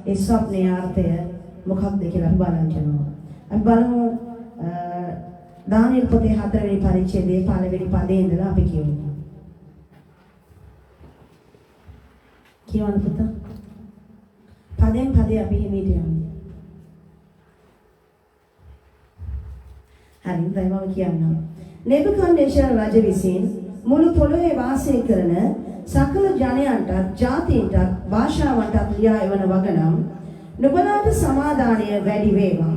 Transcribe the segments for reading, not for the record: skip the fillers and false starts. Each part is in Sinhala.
ඒ ස්වප්නයේ අර්ථය මොකක්ද කියලා අපි බලන්න යනවා. අපි බලමු දානියෙල් පොතේ 4 වෙනි පරිච්ඡේදයේ 5 වෙනි පදේ ඉඳලා අපි කියමු. කියවන්න පුතා. පදෙන් පදේ අපි හිමීට යමු. හරි දැන් මම කියන්නම්. නෙබුකද්නෙසාර රජ විසින් මුළු පොළොවේ වාසය කරන සකල ජනයන්ටත් ජාතීන්ටත් භාෂාවන්ටත් ලියා එවන වගනම් නුඹලාට සමාදානය වැඩි වේවා.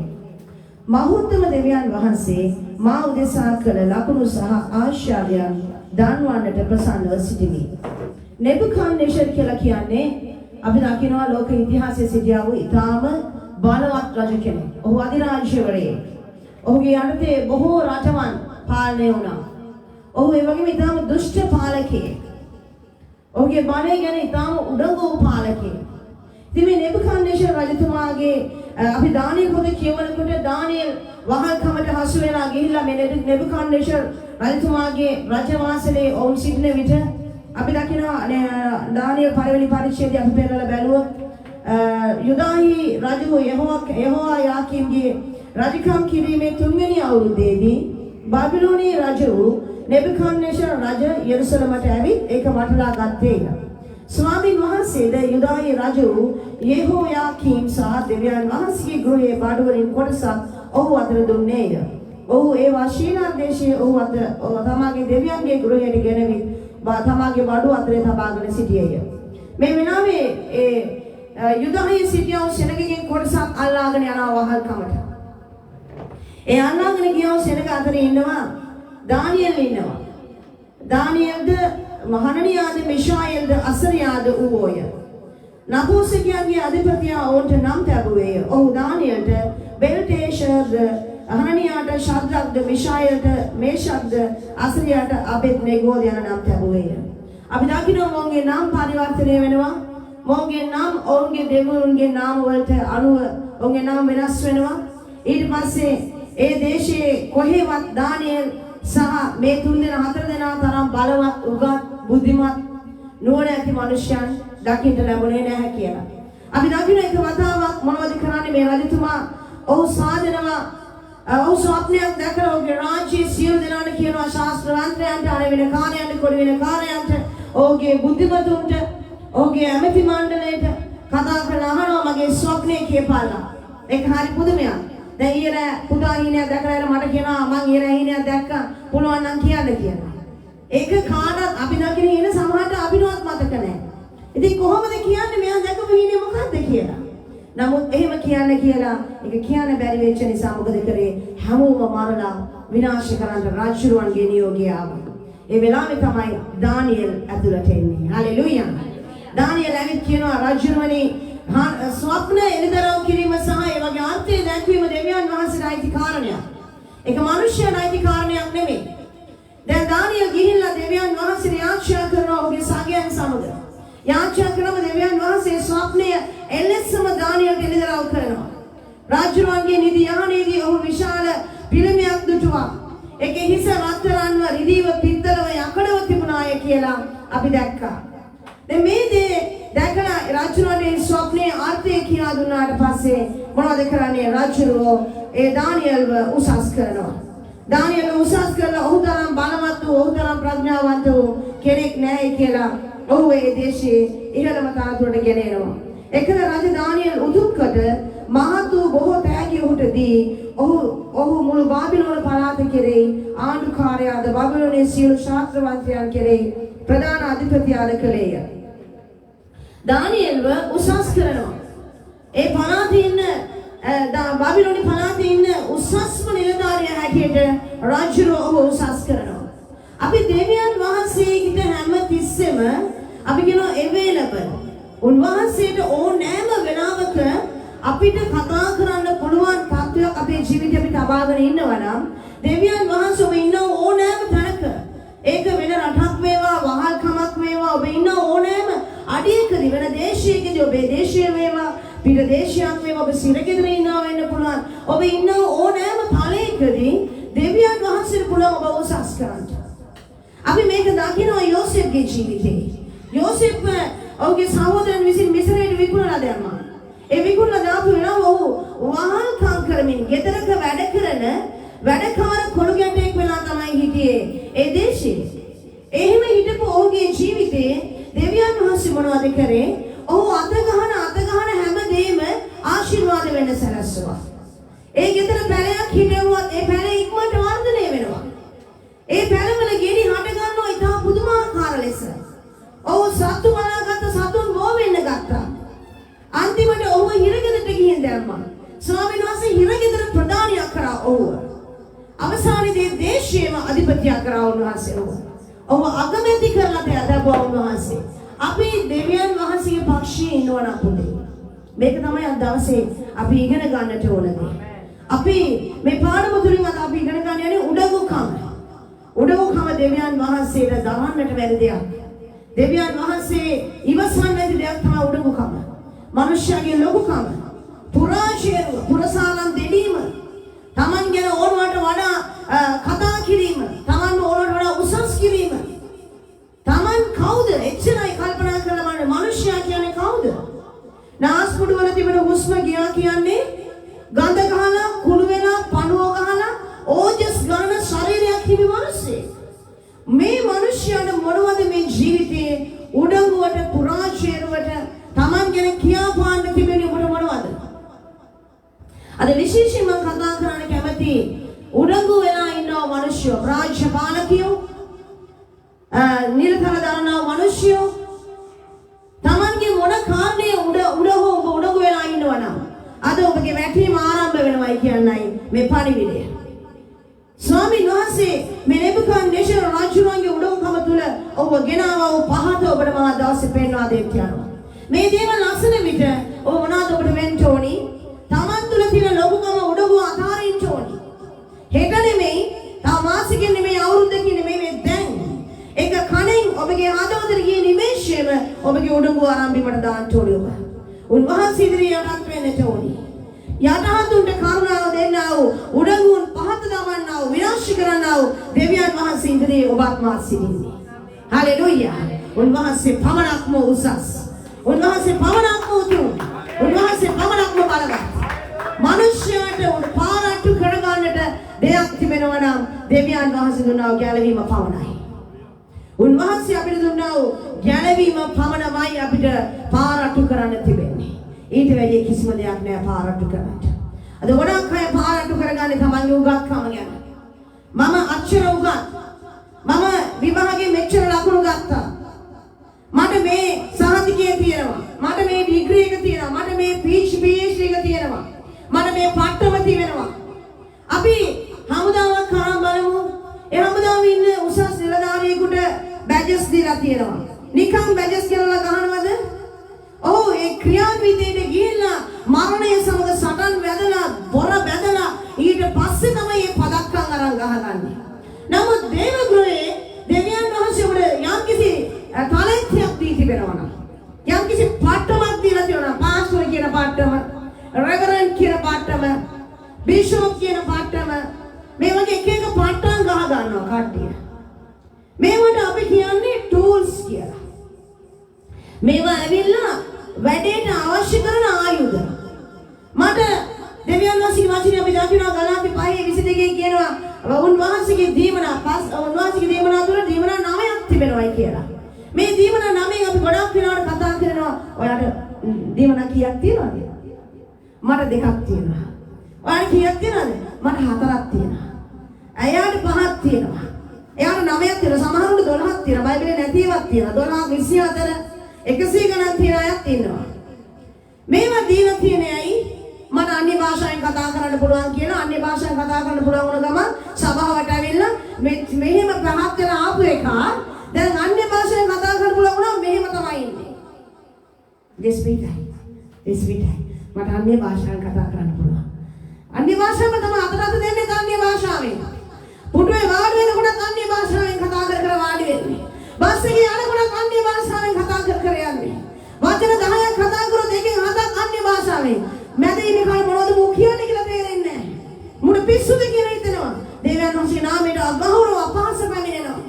මහෞත්තම දෙවියන් වහන්සේ මා උදෙසා කළ ලකුණු සහ ආශ්චර්යයන් දන්වන්නට ප්‍රසන්නව සිටිමි. නෙබුකද්නෙසාර කියලා කියන්නේ අපි දකිනවා ලෝක ඉතිහාසයේ සිටියා වූ ඉතාම බලවත් රජ කෙනෙක්. ඔහු අධිරාජ්‍යවරයෙක්. ඔහුගේ යටතේ බොහෝ රටවන් පාලනය වුණා. ඔහු ඒ වගේම ඉතාම දුෂ්ට පාලකයෙක්. ඔහුගේ බලය ගැන ඉතාම උඩඟු පාලකයෙක්. ඉතින් මේ නෙබුකද්නෙසාර රජතුමාගේ අපි දානියෙල් පොතේ කියවනකොට දානියෙල් වහල්කමට හසු වෙලා ගිහිල්ලා මේ නෙබුකද්නෙසාර රජතුමාගේ රජවාසලේ ඔවුන් සිටින විට අපි දකිනවා දානියෙල් පළවෙනි පරිච්ඡේදය අපි පෙරලා බැලුවොත් යුදාහි රජු යෙහෝවා යාකීම්ගේ රජකම් කිරීමේ 3 වෙනි අවුරුද්දේදී බබිලෝනීය රජු නෙබුකද්නෙසාර රජ යෙරුසලමට ඇවිත් ඒක වටලා ගත්තේය. ස්වාමීන් වහන්සේද යුදාහි රජු යෙහෝයාකීම් සහ දෙවියන් වහන්සේගේ ගෘහයේ බඩවලින් කොටසක් ඔහු අතර දුන්නේය. ඔහු ඒ වාශීනා දේශයේ ඔහු අතර තමාගේ දෙවියන්ගේ ගෘහයට ගෙනවිත් තමාගේ බඩු අතරේ තබාගෙන සිටියේය. මේ වෙනාවේ ඒ යුදාහි සිටියෝ සෙනගගෙන් කොටසක් අල්ලාගෙන යනවා වහල්කමට. ඒ අල්ලාගෙන ගියෝ සෙනග අතරේ ඉන්නවා දානියෙල් ඉන්නවා. දානියෙල්ද මහණනියාද මිෂායෙල්ද අසරියාද වූෝය. නපුසකයන්ගේ අධිපතියා ඔවුන්ට නම් තැබුවේය. ඔහු දානියෙල්ට බෙල්ටේෂර්ද හනනියාට ශද්‍රක්ද මිෂායෙල්ට මේෂක්ද අසරියාට අබෙද්නෙගෝද යන නම් තැබුවේය. අපි දකිනවා මොවුන්ගේ නම් පරිවර්තනය වෙනවා. මොවුන්ගේ නම් ඔවුන්ගේ දෙවිවරුන්ගේ නාම වලට අනුව ඔවුන්ගේ නම් වෙනස් වෙනවා. ඊට පස්සේ ඒ දේශයේ කොහෙවත් දානියෙල් සහ මේ 3 දෙනා 4 දෙනා තරම් බලවත් උගත් බුද්ධිමත් නුවණ ඇති මිනිසයන් දකින්න ලැබුණේ නැහැ කියලා. අපි දකින්න එක වතාවක් මොනවද කරන්නේ මේ රජතුමා ඔහු සාදනවා ඔහු ස්වප්නයක් දැකලා ඔහුගේ රාජ්‍යයේ සියලු දෙනාට කියනවා ශාස්ත්‍රවන්තයන්ට අර වෙන කාර්යයන්ට කොට වෙන කාර්යයන්ට ඔහුගේ බුද්ධිමතුන්ට ඔහුගේ ඇමති මණ්ඩලයට කතා කරලා අහනවා මගේ ස්වප්නේ කියපාලා. ඒක හරි පුදුමයක්. දැන් ඊයේ පුතා හීනයක් දැකලා මට කියනවා මං ඊයේ හීනයක් දැක්කා පුළුවන් නම් කියන්න කියලා. ඒක කාටත් අපි දකින හීන සමහරට අපිටවත් මතක නැහැ. ඉතින් කොහොමද කියන්නේ මෙයා දැකපු හීනේ මොකක්ද කියලා? නමුත් එහෙම කියන්න කියලා ඒක කියන්න බැරි වෙච්ච නිසා මොකද කරේ? හැමෝම මරලා විනාශ කරන්න රාජ්‍යරුවන්ගේ නියෝගය ආවා. ඒ වෙලාවේ තමයි දානියෙල් ඇතුළට එන්නේ. හලෙලූයා. දානියෙල් ඇවිත් කියනවා රාජ්‍යරුවනේ ස්වප්න එළිදරව් කිරීම සහ ඒ වගේ අර්ථය දැක්වීම දෙවියන් වහන්සේට අයිති කාරණයක්. ඒක මිනිස්යාට අයිති කාරණයක් නෙමෙයි. දැන් දානියෙල් ගිහිල්ලා දෙවියන් වහන්සේට යාචනා කරනවා ඔහුගේ සගයන් සමග. යාචනා කරන දෙවියන් වහන්සේ ස්වප්නය එලෙසම දානියෙල්ට එළිදරව් කරනවා. රාජ්‍යරුවන්ගේ නිදි යහනේදී ඔහු විශාල පිළිමයක් දුටුවා. ඒකේ හිස රත්තරන්ව රිදීව පිත්තලව යකඩව තිබුණාය කියලා අපි දැක්කා. දැන් මේ දේ දැකලා රාජ්‍යරුවනේ ස්වප්නේ අර්ථය කියලා දුන්නාට පස්සේ මොනවද කරන්නේ? රාජ්‍යරුවෝ ඒ දානියෙල්ව උසස් කරනවා. දානියෙල්ව උසස් කරලා ඔහු තරම් බලවත් වූ ඔහු තරම් ප්‍රඥාවන්ත වූ කෙනෙක් නැහැ කියලා ඔහු ඒ දේශයේ ඉහළම තනතුරට ගෙනෙනවා. එකල රජ දානියෙල් උතුම්කට මහත් වූ බොහෝ තෑගි ඔහුට දී ඔහු මුළු බාබිලෝන පළාත කෙරෙහි ආණ්ඩුකාරයාද බාබිලෝනයේ සියලු ශාස්ත්‍රවන්තයන් කෙරෙහි ප්‍රධාන අධිපතියාද කළේය. දානියෙල්ව උසස් කරනවා. ඒ පළාතේ ඉන්න බාබිලෝනි පළාතේ ඉන්න උසස්ම නිලධාරියා හැටියට රාජ්‍යරුව ඔහු උසස් කරනවා. අපි දෙවියන් වහන්සේට හැම තිස්සෙම අපි කියනවා available. උන්වහන්සේට ඕනෑම වෙලාවක අපිට කතා කරන්න පුළුවන් තත්ත්වයක් අපේ ජීවිතේ අපි තබාගෙන ඉන්නවා නම් දෙවියන් වහන්සේ ඔබ ඉන්න ඕනෑම තැනක ඒක වෙන රටක් වේවා වහල්කමක් වේවා ඔබ ඉන්න ඕනෑම අඩියකදී වෙන දේශයකදී ඔබේ දේශය වේවා පිට දේශයක් වේවා ඔබ සිරගෙදර ඉන්නවා වෙන්න පුළුවන් ඔබ ඉන්න ඕනෑම තලයකදී දෙවියන් වහන්සේට පුළුවන් ඔබ උසස් කරන්න. අපි මේක දකිනවා යෝසෙෆ්ගේ ජීවිතේ. යෝසෙෆ් ඔහුගේ සහෝදරන් විසින් මිස්රයට විකුණලා දැම්මා. ඒ විකුණන දාපු වෙනවා ඔහු වහල්කම් කරමින් ගෙදරක වැඩ කරන වැඩකාර කොළු ගැටෙක් වෙලා තමයි හිටියේ ඒ දේශේ. එහෙම හිටපු ඔහුගේ ජීවිතේ දෙවියන් වහන්සේ මොනවද කරේ? ඔහු අත ගහන හැමදේම ආශිර්වාද වෙන්න සැලැස්සුවා. ඒ ගෙදර පැලයක් හිටවුවත් ඒ පැල ඉක්මනට වර්ධනය වෙනවා. ඒ පැලවල ගෙඩි හට ගන්නවා ඉතා පුදුමාකාර ලෙස. ඔහු සතු බලාගත්ත සතුන් බෝ වෙන්න ගත්තා. අන්තිමට ඔහු හිරගෙදරට ගිහින් දැම්මා. ස්වාමීන් වහන්සේ හිරගෙදර ප්‍රධානියක් කරා ඔහුව. අවසානයේදී දේශයේම අධිපතියක් කරා උන්වහන්සේ ඔහුව. ඔහු අගමැති කරලා දැබුවා උන්වහන්සේ. අපි දෙවියන් වහන්සේගේ පක්ෂයේ ඉන්නවනම් පුතේ. මේක තමයි අද දවසේ අපි ඉගෙන ගන්නට ඕනේ. අපි මේ පාඩම තුලින් අපි ඉගෙන ගන්න යන්නේ උඩඟුකම. උඩඟුකම දෙවියන් වහන්සේට දරන්නට බැරි දෙයක්. දෙවියන් වහන්සේ ඉවසන්නේ නැති දෙයක් තමයි උඩඟුකම. මනුෂ්‍යගේ ලොකුකම. පුරාශේරුව, පුරසාලම් දෙඩීම. Taman ගැන ඕනවට වඩා කතා කිරීම. Taman ඕනවට වඩා උසස් කිරීම. Taman කවුද? එච්චරයි කල්පනා කරලා බලන්න. මනුෂ්‍යයා කියන්නේ කවුද? නාස්පුඩු වල තිබෙන හුස්ම ගියා කියන්නේ ගඳ ගහලා කුණු වෙලා පණුව ගහලා ඕජස් ගන්න ශරීරයක් හිමි මිනිස්සේ. මේ මිනිස්යාට මොනවද මේ ජීවිතේ උඩඟුවට පුරාශේරුවට Taman ගැන කියා පාන්න තිබෙන්නේ මොනවද? අද විශේෂයෙන්ම කතා කරන්න කැමති උඩඟු වෙලා ඉන්න මිනිස්සු රාජ්‍ය පාලකයෝ නිරතර දරන මිනිස්සු Tamanගේ මොන කාරණේ උඩඟු වෙලා ඉන්නවනම් අද ඔබගේ වැටීම ආරම්භ වෙනවයි කියන්නයි මේ පණිවිඩය. ස්වාමීන් වහන්සේ මේ නෙබුකද්නේසර් රජුගේ උඩඟුකම තුල ඔබ ගෙනාවා වූ පහත ඔබට මම දවසේ පෙන්වා දෙන්න යනවා. මේ දේවල් අසන විට ඔබ මොනවද ඔබට වෙන්න ඕනි? Taman තුල තියෙන ලොකුකම උඩඟුව අතාරින්න ඕනි. හෙට නෙමෙයි, තව මාසෙකින් නෙමෙයි, අවුරුද්දකින් නෙමෙයි මේ දැන්. ඒක කණෙන් ඔබගේ ආදවතට ගිය නිමේෂයේම ඔබගේ උඩඟුව ආරම්භයකට දාන්න ඕනි ඔබ. උන්වහන්සේ ඉදිරියේ යටත් වෙන්නට ඕනි. යටහතුන්ට කරුණාව දෙන්නා වූ උඩඟුන් පහත දමන්නා වූ විනාශ කරන්නා වූ දෙවියන් වහන්සේ ඉදිරියේ ඔබත් මාත් සිටින්නේ. හලෙලූයා. උන්වහන්සේ පමණක්ම උසස්. උන්වහන්සේ පමණක්ම උතුම්. උන්වහන්සේ පමණක්ම බලවත්. මනුෂ්‍යයාට පාරට්ටු කරගන්නට දෙයක් තිබෙනවා නම් දෙවියන් වහන්සේ දුන්නා වූ ගැලවීම පමණයි. උන්වහන්සේ අපිට දුන්නා වූ ගැලවීම පමණමයි අපිට පාරට්ටු කරන්න තිබෙන්නේ. ඊට වැඩි කිසිම දෙයක් නෑ පාරට්ටු කරන්නට. අද ගොඩක් අය පාරට්ටු කරගන්නේ තමන්ගේ උගත්කම ගැන. මම අච්චර උගත්. මම විභාගයේ මෙච්චර ලකුණු ගත්තා. මට මේ සහතිකය තියෙනවා. මට මේ ඩිග්‍රී එක තියෙනවා. මට මේ PhD එක තියෙනවා. මට මේ පට්ටම තියෙනවා. අපි හමුදාවක් කරන් බලමු. ඒ හමුදාවේ ඉන්න උසස් නිලධාරියෙකුට බැජස් දීලා තියෙනවා. නිකන් බැජස් කියලා ගහනවද? ඔව් ඒ ක්‍රියාන්විතයට ගිහිල්ලා මරණය සමග සටන් වැදලා බොර බැදලා ඊට පස්සේ තමයි මේ පදක්කම් අරන් ගහගන්නේ. නමුත් දේවග්‍රහයේ දෙවියන් වහන්සේ උඩ යම්කිසි ටැලන්ට්යක් දී තිබෙනවා නම් යම්කිසි පාඨමක් දීලා තියෙනවා. පාස්ටර් කියන පාඨම, රෙවරන්ඩ් කියන පාඨම, බිෂොප් කියන පාඨම, මේ වගේ එක එක පාඨම් ගහ ගන්නවා කට්ටිය. මේවට අපි කියන්නේ ටූල්ස් කියලා. මේවා ඇවිල්ලා වැඩේට අවශ්‍ය කරන ආයුධ. මට දෙවියන් වහන්සේගේ වචනේ අපි දකිනවා ගලාති 5:22 කියනවා උන්වහන්සේගේ දීමනා තුළ දීමනා 9ක් තිබෙනවායි කියලා. මේ දීමනා 9න් අපි ගොඩක් වෙලාවට කතා කරනවා. ඔයාලට දීමනා කීයක් තියෙනවද? මට 2ක් තියෙනවා. ඔයාලට කීයක් තියෙනවද? මට 4ක් තියෙනවා. එයාට 5ක් තියෙනවා. එයාට 9ක් තියෙනවා. සමහරුන්ට 12ක් තියෙනවා. බයිබලේ නැති ඒවාක් තියෙනවා. 12 24 100 ගණන් තියන අයත් ඉන්නවා. මේවා දීලා තියෙන ඇයි මට අන්‍ය භාෂාවෙන් කතා කරන්න පුළුවන් කියලා අන්‍ය භාෂාවෙන් කතා කරන්න පුළුවන් වුණ ගමන් සභාවට ඇවිල්ලා මෙහෙම පහක් කරලා ආපු එක දැන් අන්‍ය භාෂාවෙන් කතා කරන්න පුළුවන් වුණා මෙහෙම තමයි ඉන්නේ. දෙස්පීටයි. මට අන්‍ය භාෂාවෙන් කතා කරන්න පුළුවන්. අන්‍ය භාෂාවෙන් තමයි අතට දෙන්නේ අන්‍ය භාෂාවෙන්. පුටුවේ වාඩි වෙනකොට අන්‍ය භාෂාවෙන් කතා කර වාඩි වෙන්නේ. බස් එකේ යනකොට අන්‍ය භාෂාවෙන් කතා කර යන්නේ. වචන 10ක් කතා කරොත් එකෙන් 7ක් අන්‍ය භාෂාවෙන්. මැද ඉන්නේ කල් මොනවද මෝ කියන්නේ කියලා තේරෙන්නේ නැහැ. මුණ පිස්සුද කියලා හිතනවා. දේවයන් වහන්සේ නාමයට අගෞරව අපහාස පැමිණෙනවා.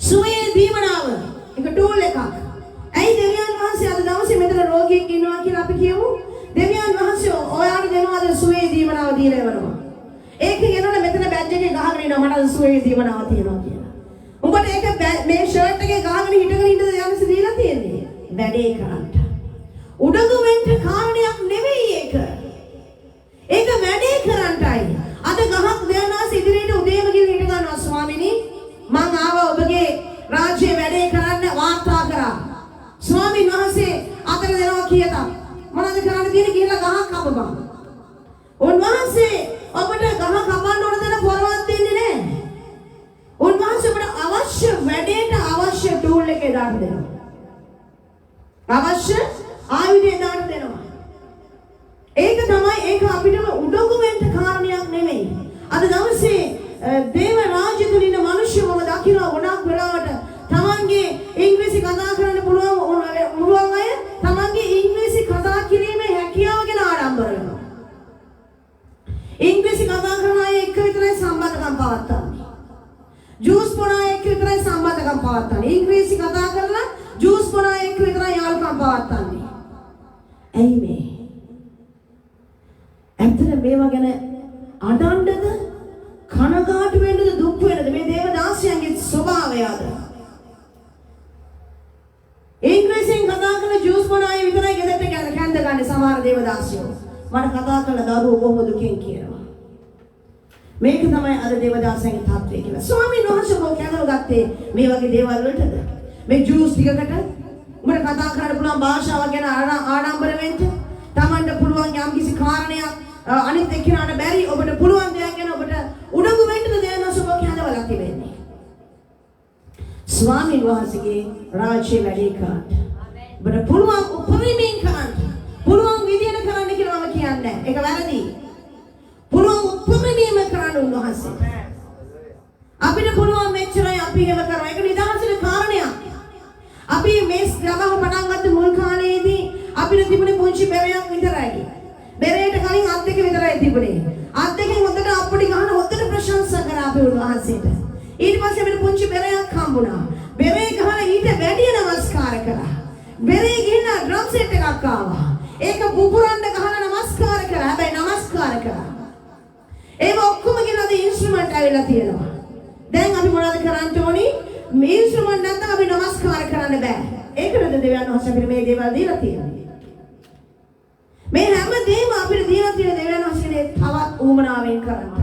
සුවේ දීමනාව එක ටූල් එකක්. ඇයි දේවයන් වහන්සේ අද දවසේ මෙතන රෝගියෙක් ඉන්නවා කියලා අපි කියමු. කියමු. දෙවියන් වහන්සේ ඔයාලට දෙනවාද සුවේ දීමනාව දීලා එවනවා. ඒක කියනවනේ මෙතන බැජ් එකේ ගහගෙන ඉන්නවා මට සුවේ දීමනාව තියෙනවා කියලා. උඹට ඒක මේ ෂර්ට් එකේ ගහගෙන හිටගෙන ඉඳලා යම්ස දීලා තියෙන්නේ. වැඩේ කරන්න. උඩඟු වෙන්න කාරණයක් නෙවෙයි ඒක. ඒක වැඩේ කරන්නයි. අද ගහක් දෙන්නාස ඉදිරියට උදේම ගිහින් හිට ගන්නවා ස්වාමිනී මං ආවා ඔබගේ රාජ්‍ය වැඩේ කරන්න වාර්තා කරා. ස්වාමීන් වහන්සේ අතර දෙනවා කියලා. මොනවද කරන්න තියෙන්නේ කියලා ගහක් කපපන්. උන්වහන්සේ ඔබට ගහ කපන්න ඕන දෙන පොරවක් දෙන්නේ නැහැ. උන්වහන්සේ ඔබට අවශ්‍ය වැඩේට අවශ්‍ය ටූල් එක දාන්න දෙනවා. අවශ්‍ය ආයුධය දාන්න දෙනවා. ඒක තමයි ඒක අපිටම උඩඟු වෙන්න කාරණයක් නෙමෙයි. අද දවසේ දේව රාජ්‍ය තුල ඉන්න මිනිස්සුම දකින්න ගොඩක් වෙලාවට තමන්ගේ ඉංග්‍රීසි කතා කරන්න පුළුවන් අය තමන්ගේ ඉංග්‍රීසි කතා කිරීමේ හැකියාව ගැන ආඩම්බර වෙනවා. ඉංග්‍රීසි කතා කරන අය එක්ක විතරයි සම්බන්ධකම් පවත්වන්නේ. ජූස් බොන අය එක්ක විතරයි සම්බන්ධකම් පවත්වන්නේ. ඉංග්‍රීසි කතා කරලා ජූස් බොන අය එක්ක විතරයි යාළුකම් පවත්වන්නේ. ඇයි මේ? ඇත්තට මේවා ගැන අඬන්නද කනගාටු වෙන්නද දුක් වෙන්නද මේ දේවදාසයන්ගේ ස්වභාවයද? ඉංග්‍රීසියෙන් කතා කරන ජූස් බොන අය විතරයි ගෙදරට කැඳ ගන්න සමහර දේවදාසයෝ. මට කතා කරන දරුවෝ බොහොම දුකින් කියනවා. මේක තමයි අද දේවදාසයන්ගේ තත්ත්වය කියලා. ස්වාමීන් වහන්සේ මොකද කැඳවගත්තේ මේ වගේ දේවල් වලටද? මේ ජූස් ටිකකට උඹට කතා කරන්න පුළුවන් භාෂාවක් ගැන ආඩම්බර වෙන්න. Tamanට පුළුවන් යම්කිසි කාරණයක් අනිත් එක්කෙනාට බැරි ඔබට පුළුවන් දෙයක් ගැන ඔබට උඩඟු වෙන්නද දෙයනස ඔබ කැඳවලා තිබෙන්නේ. ස්වාමීන් වහන්සේගේ රාජ්‍ය වැඩේ කරන්න. ඔබට පුළුවන් උපරිමයෙන් කරන්න. පුළුවන් විදියට කරන්න කියලා මම කියන්නේ. ඒක වැරදි. පුළුවන් උපරිමයෙන්ම කරන්න උන්වහන්සේ. අපිට පුළුවන් මෙච්චරයි අපි එහෙම කරා. ඒක නිදහසට කාරණයක්. අපි මේ ගමහ පටන් ගත්ත මුල් කාලේදී අපිට තිබුණේ පුංචි බෙරයක් විතරයි. බෙරේට කලින් අත් දෙක විතරයි තිබුණේ. අත් දෙකෙන් හොඳට අප්පුඩි ගහන හොඳට ප්‍රශංසා කරා අපි උන්වහන්සේට. ඊට පස්සේ අපිට පුංචි බෙරයක් හම්බුණා. බෙරේ ගහලා ඊට වැඩි නමස්කාර කළා. බෙරේ ගිහින් ඩ්‍රම් සෙට් එකක් ආවා. ඒක පුපුරන්න ගහලා නමස්කාර කරා. හැබැයි නමස්කාර කරා. ඒව ඔක්කොම ගෙනද ඉන්ස්ට්‍රුමන්ට් ඇවිල්ලා තියෙනවා. දැන් අපි මොනවද කරන්න ඕනි? මේ ඉන්ස්ට්‍රුමන්ට් නැත්නම් අපි නමස්කාර කරන්න බෑ. ඒකද දෙවියන් වහන්සේ අපිට මේ දේවල් දීලා තියෙන්නේ. මේ හැම දෙයක්ම අපිට දීලා තියෙන දෙවියන් වහන්සේනේ තවත් ඌමනාවෙන් කරන්න.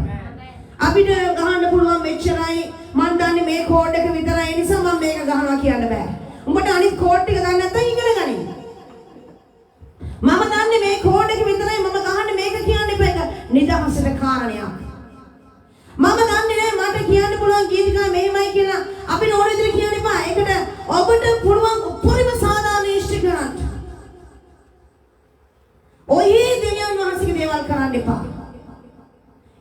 අපිට ගහන්න පුළුවන් මෙච්චරයි මන් දන්නේ මේ කෝඩ් එක විතරයි ඒ නිසා මම මේක ගහනවා කියන්න බෑ. උඹට අනිත් කෝඩ් ටික දන්නේ නැත්නම් ඉගෙන ගනින්. මම දන්නේ මේ කෝඩ් එක විතරයි මම ගහන්නේ මේක කියන්න එපා. ඒක නිදහසට කාරණයක්. මම දන්නේ නැහැ මට කියන්න පුළුවන් ගීතිකා මෙහෙමයි කියලා අපි ඕන විදිහට කියන්න එපා. ඒකට ඔබට පුළුවන් උපරිම සාධාරණ ඉෂ්ට කරන්න. ඔය දෙවියන් වහන්සේගේ දේවල් කරන්න එපා.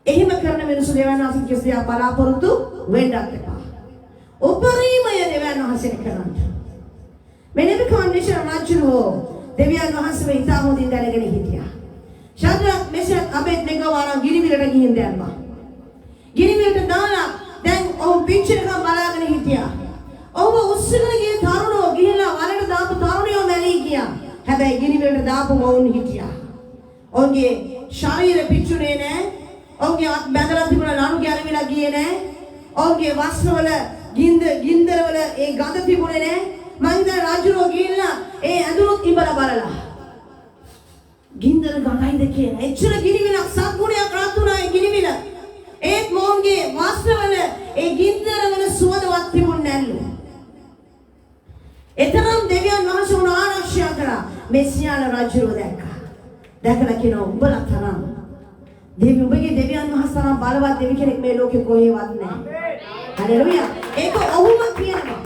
එහෙම කරන මිනිස්සු දෙවියන් වහන්සේ කිසිදා බලාපොරොත්තු වෙන්නත් එපා. උපරිමය දෙවියන් වහන්සේ කරන්න. මෙන්න කන්ඩිෂන් රාජ්‍යෝ දෙවියන් වහන්සේ ඉතා හොඳින් දැනගෙන හිටියා. ශාද්‍රක් මෙෂක් අබේද්නෙගෝ වරන් ගිනිවිලට ගිහින් දැම්මා. ගිනිවිලට දාලා දැන් ඔහු පිච්චර එක බලාගෙන හිටියා. ඔහු උස්සගෙන ගිය තරුණෝ ගිහිල්ලා වලට දාපු තරුණියෝ මැරී ගියා. හැබැයි ගිනිවිලට දාපු වවුන් හිටියා. ඔවුන්ගේ ශරීර පිච්චුනේ නැහැ. ඔවුන්ගේ අත් බැඳලා තිබුණ ලණු ගැලවිලා ගියේ නැහැ. ඔවුන්ගේ වස්ත්‍රවල ගින්දරවල ඒ ගඳ තිබුණේ නැහැ. මං හිතා රාජුරෝ ගිහිල්ලා ඒ ඇඳුනුත් ඉඹලා බලලා. ගින්දර ගඳයිද කියන. එච්චර ගිනිවිලක් සත්ගුණයක් රාතුණා ඒ ගිනිවිල. ඒත් මොවුන්ගේ වස්ත්‍රවල ඒ ගින්දරවල සුවඳවත් තිබුණේ නැල්ලු. එතරම් දෙවියන් වහන්සේ උන ආරක්ෂා කරා. මෙසියාල රාජුරෝ දැක්කා. දැකලා කියනවා උඹලා තරම් උඹගේ දෙවියන් වහන්සේ තරම් බලවත් දෙවි කෙනෙක් මේ ලෝකේ කොහෙවත් නැහැ. හලෙලුයා. ඒක ඔහුම කියනවා.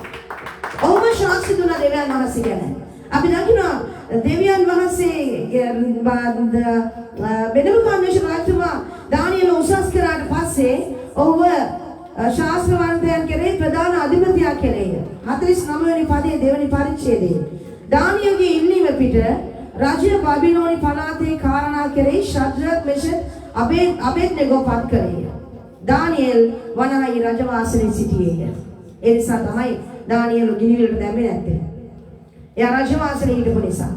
ඔහුම ශාස්ත්‍ර දුන දෙවියන් වහන්සේ ගැන. අපි දකිනවා දෙවියන් වහන්සේ බෙනමුකාණේශ රාජතුමා දානියල උසස් කරාට පස්සේ ඔහුව ශාස්ත්‍රවන්තයන් කෙරේ ප්‍රධාන අධිපතියා කෙරේ 49 වෙනි පදයේ දෙවෙනි පරිච්ඡේදයේ දානියගේ ඉල්ලීම පිට රාජ්‍ය බබිලෝනි පළාතේ කාරණා කෙරෙහි ශද්‍රක් මෙෂක් අබේද්නෙගෝ පත් කළේය. දානියෙල් වනහයි රජවාසලේ සිටියේය. ඒ නිසා තමයි දානියෙල් ගිනිවිලට දැම්මේ නැත්තේ. එයා රජවාසලේ හිටපු නිසා.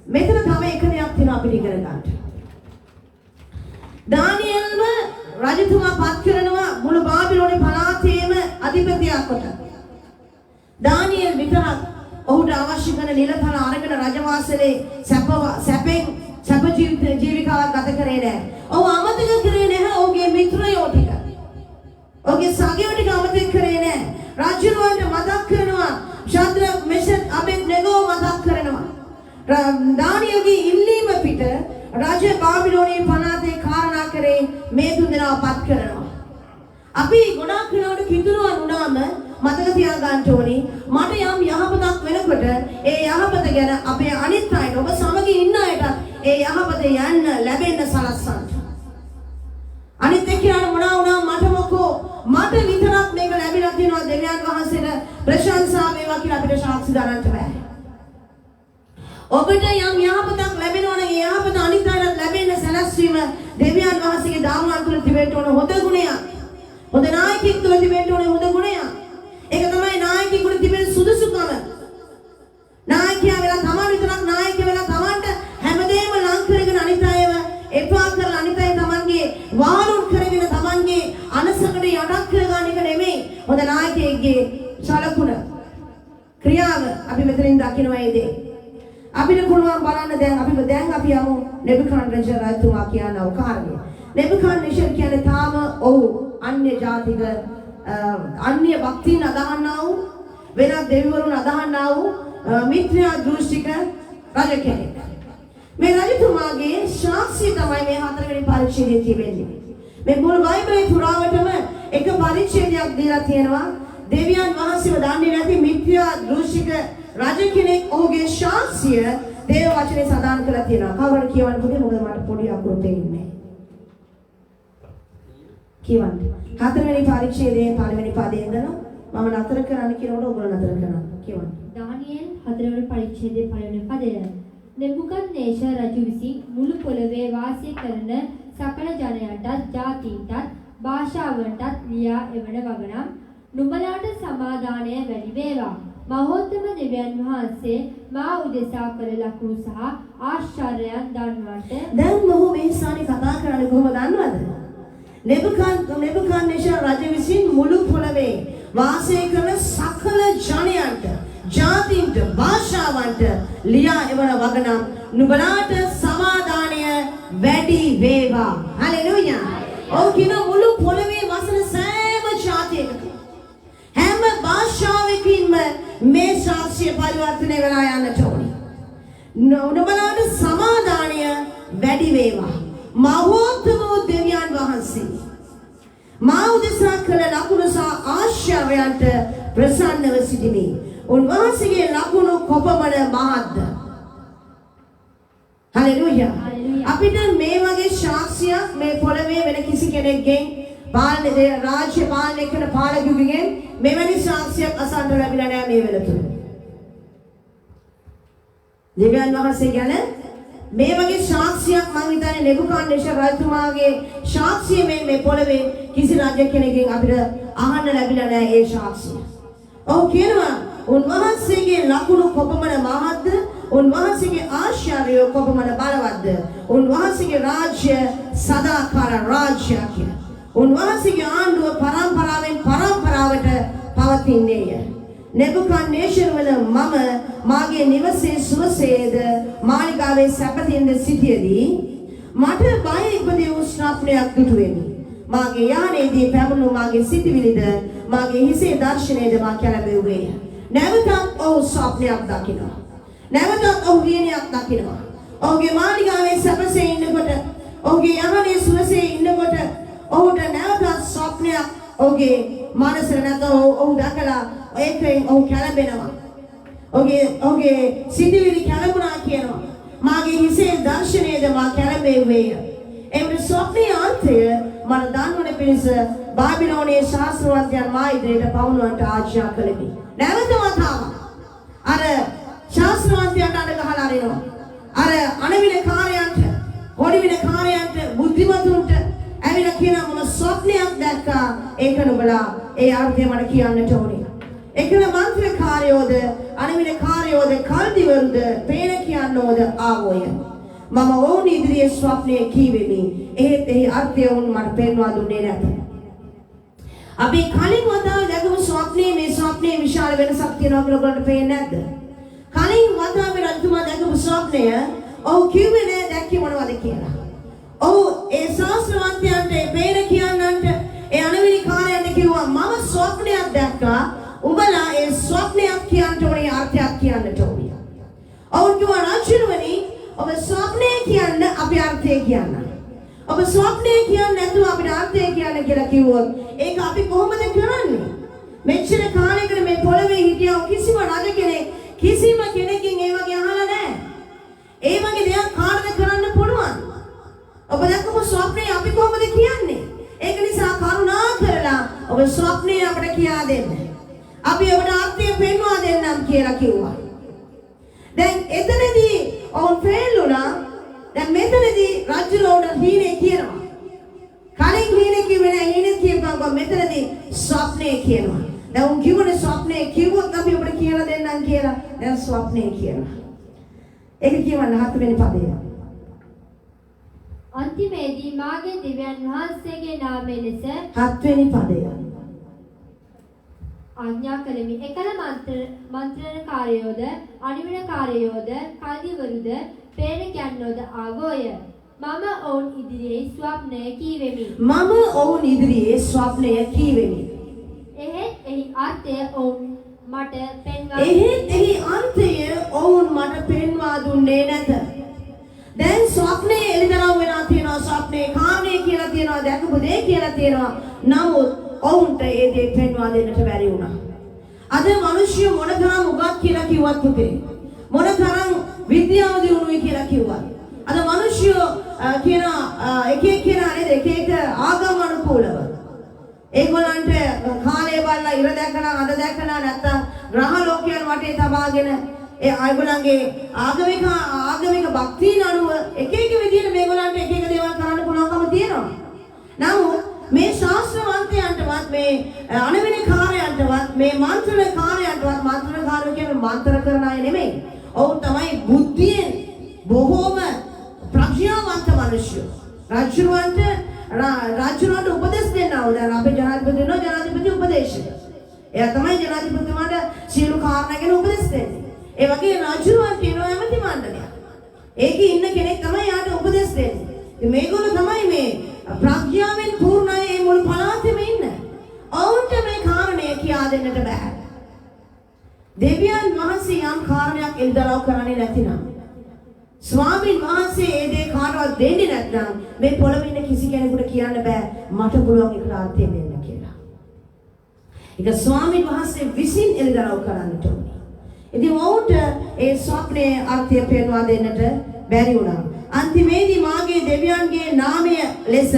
මෙතන තව එක දෙයක් තියෙනවා අපිට ඉගෙන ගන්න. දානියෙල්ව රජතුමා පත් කරනවා මුළු බාබිලෝනේ පළාතේම අධිපතියක් කොට. දානියෙල් විතරක් ඔහුට අවශ්‍ය කරන නිලතල අරගෙන රජවාසලේ සැප ජීවිතාවක් ගත කරේ නැහැ. ඔහු අමතක කරේ නැහැ ඔහුගේ මිත්‍රයෝ ටික. ඔහුගේ සගයෝ ටික අමතක කරේ නැහැ. රජුන්ට මතක් කරනවා ශාද්‍රක් මෙෂක් අබෙද්නෙගෝ මතක් කරනවා. දානියෙල්ගේ ඉල්ලීම පිට රජ බාබිලෝනේ පළාතේ කාරණා කරේ මේ තුන් දෙනා පත් කරනවා. අපි ගොඩාක් වෙනකොට කිතුරුවන් වුණාම මතක තියාගන්න ඕනේ මට යම් යහපතක් වෙනකොට ඒ යහපත ගැන අපේ අනිත් අයට ඔබ සමග ඉන්න අයට ඒ යහපත යන්න ලැබෙන්න සලස්සන්න. අනිත් එක්කෙනාට මොනවා වුණා මට මොකෝ මට විතරක් මේක ලැබිලා තියෙනවා දෙවියන් වහන්සේට ප්‍රශංසා වේවා කියලා අපිට සාක්ෂි දරන්න බෑ. ඔබට යම් යහපතක් ලැබෙනවා නම් ඒ යහපත අනිත් අයට ලැබෙන්න සැලැස්වීම දෙවියන් වහන්සේගේ දානවල තුල තිබෙන්න ඕන හොඳ ගුණයක්. හොඳ නායකයෙක් තුල තිබෙන්න ඕන හොඳ ගුණයක්. ඒක තමයි නායකයෙකුට තිබෙන සුදුසුකම. නායකයා වෙලා තමන් විතරක් නායකයා වෙලා තමන්ට හැමදේම ලං කරගෙන අනිත් අයව එපා කරලා අනිත් අය තමන්ගේ වාරුන් කරගෙන තමන්ගේ අනසකට යටක් කරගන්න එක නෙමෙයි. හොඳ නායකයෙක්ගේ සලකුණ ක්‍රියාව අපි මෙතනින් දකිනවා ඒ දේ. අපිට පුළුවන් බලන්න දැන් අපි යමු නෙබුකඩ්නේසර් රජතුමා කියන කාරණේ. නෙබුකඩ්නේසර් කියන්නේ තාම ඔහු අන්‍ය ජාතික අන්‍ය භක්තියන් අදහන්නා වූ වෙනත් දෙවිවරුන් අදහන්නා වූ මිත්‍යා දෘෂ්ටික රජ කෙනෙක්. මේ රජතුමාගේ ශාස්ත්‍රය තමයි මේ හතරවෙනි පරිච්ඡේදයේ තිබෙන්නේ. මේ මුළු බයිබලයේ පුරාවටම එක පරිච්ඡේදයක් දීලා තියෙනවා. දෙවියන් වහන්සේව දන්නේ නැති මිත්‍යා දෘෂ්ටික රජ කෙනෙක් ඔහුගේ ශාස්ත්‍රය දේව වචනේ සඳහන් කරලා තියෙනවා. කවුරුන් කියවන්න පුතේ මොකද මට පොඩි අකුරු පෙන්නේ. කියවන්න. හතරවෙනි පරිච්ඡේදයේ පළවෙනි පදයෙන් ඉඳලා මම නතර කරන්න කියනකොට ඔයගොල්ලෝ නතර කරන්න. කියවන්න. දානියෙල් හතරවෙනි පරිච්ඡේදයේ පළවෙනි පදය. නෙබුකඩ්නේසර් රජු විසින් මුළු පොළවේ වාසය කරන සකල ජනයන්ටත් ජාතීන්ටත් භාෂාවන්ටත් ලියා එවන වගනම් නුඹලාට සමාදානය වැඩි වේවා. මහෝත්තම දෙවියන් වහන්සේ මා උදෙසා කළ ලකුණු සහ ආශ්චර්යයන් දන්වන්නට. දැන් මොහු මේ ස්ථානේ කතා කරන්නේ කොහොමද දන්නවද? නෙබුකඩ්නේසර් රජු විසින් මුළු පොළවේ වාසය කරන සකල ජනයන්ට ජාතීන්ට භාෂාවන්ට ලියා එවන වගනම් නුඹලාට සමාදානය වැඩි වේවා. හලෙලූයා. ඔව් කියන මුළු පොළවේ වසන සෑම ජාතියකම හැම භාෂාවකින්ම මේ ශාස්ත්‍රීය පරිවර්තනය වෙලා යන්නට ඕනේ. නුඹලාට සමාදානය වැඩි වේවා. මහෝත්තම දෙවියන් වහන්සේ මා උදෙසා කළ ලකුණු සහ ආශ්චර්යයන්ට ප්‍රසන්නව සිටිමි. උන්වහන්සේගේ ලකුණු කොපමණ මහත්ද? හලෙලූයා. අපිට මේ වගේ ශාස්ත්‍රයක් මේ පොළවේ වෙන කිසි කෙනෙක්ගෙන් රාජ්‍ය පාලනය කරන පාලකයෙකුගෙන් මෙවැනි ශාස්ත්‍රයක් අසන්න ලැබිලා නැහැ මේ වෙනතුරු. දෙවියන් වහන්සේ ගැන මේ වගේ ශාස්ත්‍රයක් මම හිතන්නේ නෙබුකඩ්නේසර් රජතුමාගේ ශාස්ත්‍රය මේ පොළවේ කිසි රජ කෙනෙක්ගෙන් අපිට අහන්න ලැබිලා නැහැ ඒ ශාස්ත්‍රය. ඔව් කියනවා උන්වහන්සේගේ ලකුණු කොපමණ මහත්ද? උන්වහන්සේගේ ආශ්චර්යය කොපමණ බලවත්ද? උන්වහන්සේගේ රාජ්‍ය සදාකාල රාජ්‍යයක්. උන්වහන්සේගේ ආණ්ඩුව පරම්පරාවෙන් පරම්පරාවට පවතින්නේය. නෙබුකඩ්නේසර් වන මම මාගේ නිවසේ සුවසේද මාලිගාවේ සැපතින්ද සිටියේදී මට බය ඉපදී වූ ස්වප්නයක් දුටුවෙමි. මාගේ යානයේදී පැමුණු මාගේ සිටිවිලිද මාගේ හිසේ දර්ශනයේද මා කැළඹෙව්වේය. නැවතත් ඔහු ස්වප්නයක් දකිනවා. නැවතත් ඔහු වියනයක් දකිනවා. ඔහුගේ මාලිගාවේ සැපසේ ඉන්නකොට ඔහුගේ යානයේ සුවසේ ඉන්නකොට ඔහුට නැවතත් ස්වප්නයක් ඔහුගේ මනසට නැතෝ ඔහු දැකලා ඒකෙන් ඔහු කැළඹෙනවා. ඔහුගේ සිටිවිලි කැළඹුණා කියනවා. මාගේ හිසේ දර්ශනයේද මා කැළඹෙව්වේය. එවිට ස්වප්නයේ අර්ථය මට දන්වන පිණිස බාබිලෝනයේ ශාස්ත්‍රවන්තයන් මා ඉදිරියට පවුනවන්ට ආශ්‍යා කළෙමි. නැවත වතාවක් අර ශාස්ත්‍රවන්තයන්ට අඬ ගහලා අරිනවා. අර අණවිනකාරයන්ට, කොඩිවිනකාරයන්ට, බුද්ධිමතුන්ට ඇවිල්ලා කියනවා මම ස්වප්නයක් දැක්කා. ඒක නුඹලා ඒ අර්ථය මට කියන්නට ඕනේ. එකල මන්ත්‍රකාරයෝද අනිවිල කාර්යෝද කල්දිවරුද පේන කියන්නෝද ආවෝය. මම ඔවුන් ඉදිරියේ ස්වප්නයේ කීවෙමි. එහෙත් එහි අර්ථය වුන් මට පෙන්වා දුන්නේ නැත. අපි කලින් වතාව දැකපු ස්වප්නයේ මේ ස්වප්නයේ විශාල වෙනසක් තියෙනවා කියලා ඔයගොල්ලන්ට පේන්නේ නැද්ද? කලින් වතාවේ රජතුමා දැකපු ස්වප්නය ඔව් කිව්වේ නෑ දැක්කේ මොනවද කියලා. ඔව් ඒ ශාස්ත්‍රවන්තයන්ට ඒ පේන කියන්නන්ට ඒ අනවිලි කාර්යයන්ට කිව්වා මම ස්වප්නයක් දැක්කා. උඹලා ඒ ස්වප්නයක් කියන්න ඕනේ අර්ථයක් කියන්නට ඕනේ. ඔව් කිව්වා රජුණනි ඔබ ස්වප්නය කියන්න අපි අර්ථය කියන්න. ඔබ ස්වප්නය කියන්නේ නැතුව අපිට අර්ථය කියන්න කියලා කිව්වොත් ඒක අපි කොහොමද කරන්නේ? මෙච්චර කාලයකට මේ පොළවේ හිටියව කිසිම රජ කෙනෙක් කිසිම කෙනෙක්ගෙන් ඒ වගේ අහලා නැහැ. ඒ වගේ දෙයක් කාටද කරන්න පුළුවන්? ඔබ දැක්කම ස්වප්නේ අපි කොහොමද කියන්නේ? ඒක නිසා කරුණා කරලා ඔබ ස්වප්නේ අපිට කියා දෙන්න. අපි ඔබට අර්ථය පෙන්වා දෙන්නම් කියලා කිව්වා. දැන් එතනදී ඔවුන් ෆේල් වුණා. දැන් මෙතනදී රජුලෝට හීනේ කියනවා. කලින් හීනේ කිව්වේ නැහැ. හීනේ කියපුවා මෙතනදී ස්වප්නේ කියනවා. දැන් උන් කිව්වනේ ස්වප්නේ කිව්වොත් අපි ඔබට කියලා දෙන්නම් කියලා. දැන් ස්වප්නේ කියනවා. ඒක කියවන්න 7 වෙනි පදය. අන්තිමේදී මාගේ දිව්‍යන් වහන්සේගේ නාමයෙන් ලෙස 7 වෙනි පදය. ආඥා කළෙමි. එකල මන්ත්‍රණකාරයෝද අනිවිණකාරයෝද කල්දිවරුද පේන කියන්නෝද ආවෝය. මම ඔවුන් ඉදිරියේ ස්වප්නය කීවෙමි. මම ඔවුන් ඉදිරියේ ස්වප්නය කීවෙමි. එහෙත් එහි අර්ථය ඔවුන් මට පෙන්වා දුන්නේ නැත. දැන් ස්වප්නේ එළිදරව් වෙලා තියෙනවා. ස්වප්නේ කාරණේ කියලා තියෙනවා. දැකපු දේ කියලා තියෙනවා. නමුත් ඔවුන්ට ඒ දේ පෙන්වා දෙන්නට බැරි වුණා. අද මිනිස්සු මොනතරම් උගත් කියලා කිව්වත් පුතේ මොනතරම් විද්‍යාව දිනුනුයි කියලා කිව්වත් අද මිනිස්සු කියන එක නේද එක ආගම් අනුකූලව ඒගොල්ලන්ට කාලය බලලා ඉර දැකලා අඳ දැකලා නැත්තම් ග්‍රහ ලෝකයන් වටේ තබාගෙන ඒ අයගොල්ලන්ගේ ආගමික භක්තියන අනුව එක විදිහට මේගොල්ලන්ට එක දේවල් කරන්න පුළුවන්කම තියෙනවා. නමුත් මේ ශාස්ත්‍රවන්තයන්ටවත් මේ අනවිනි කාර්යයන්ටවත් මේ මන්ත්‍රණකාරයන්ටවත් මන්ත්‍රණකාරයෝ කියන්නේ මන්ත්‍ර කරන අය නෙමෙයි. ඔවුන් තමයි බුද්ධියෙන් බොහෝම ප්‍රඥාවන්ත මිනිස්සු. රාජ්‍යවන්ට උපදෙස් දෙනවා. දැන් අපේ ජනාධිපති උපදේශක. එයා තමයි ජනාධිපතිතුමාට සියලු කාරණා ගැන උපදෙස් දෙන්නේ. ඒ වගේ රාජ්‍යවන්ට ඉන්නවා ඇමති මණ්ඩලයක්. ඒකේ ඉන්න කෙනෙක් තමයි යාට උපදෙස් දෙන්නේ. ඉතින් මේගොල්ලෝ තමයි මේ ප්‍රඥාවෙන් පූර්ණ අය මේ මුළු පළාතෙම ඉන්න. ඔවුන්ට මේ කාරණය කියා දෙන්නට බෑ. දෙවියන් වහන්සේ යම් කාරණයක් එල්දරව් කරන්නේ නැතිනම් ස්වාමීන් වහන්සේ ඒ දේ කාටවත් දෙන්නේ නැත්නම් මේ පොළොවේ ඉන්න කිසි කෙනෙකුට කියන්න බෑ මට පුළුවන් ඒකට අර්ථය දෙන්න කියලා. ඒක ස්වාමීන් වහන්සේ විසින් එල්දරව් කරන්නට ඕනේ. ඉතින් ඔවුන්ට ඒ ස්වප්නයේ අර්ථය පෙන්වා දෙන්නට බැරි වුණා. අන්තිමේදී මාගේ දෙවියන්ගේ නාමය ලෙස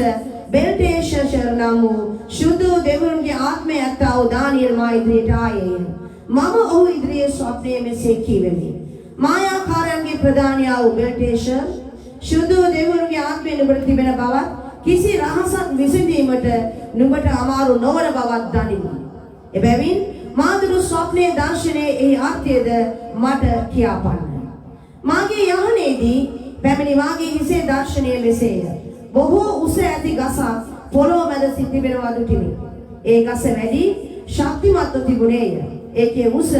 බෙල්ටේෂර් නම් වූ සුදු දෙවියන්ගේ ආත්මය ඇත්තා වූ දානියෙල් මා ඉදිරියට ආයේය. මම ඔහු ඉදිරියේ ස්වප්නයේ මෙසේ කීවෙමි. මායාකාරයන්ගේ ප්‍රධානියා වූ බෙල්ටේෂර් සුදු දෙවියන්ගේ ආත්මය නුඹට තිබෙන බවත් කිසි රහසක් විසඳීමට නුඹට අමාරු නොවන බවත් දනිමි. එබැවින් මාදුරු ස්වප්නයේ දර්ශනයේ එහි අර්ථයද මට කියාපන්න. මාගේ යහනේදී පැමිණි වාගේ හිසේ දර්ශනය මෙසේය. බොහෝ උස ඇති ගසක් පොළොව මැද සිටිනවා දුටිමි. ඒ ගස වැඩි ශක්තිමත්ව තිබුණේය. ඒකේ උස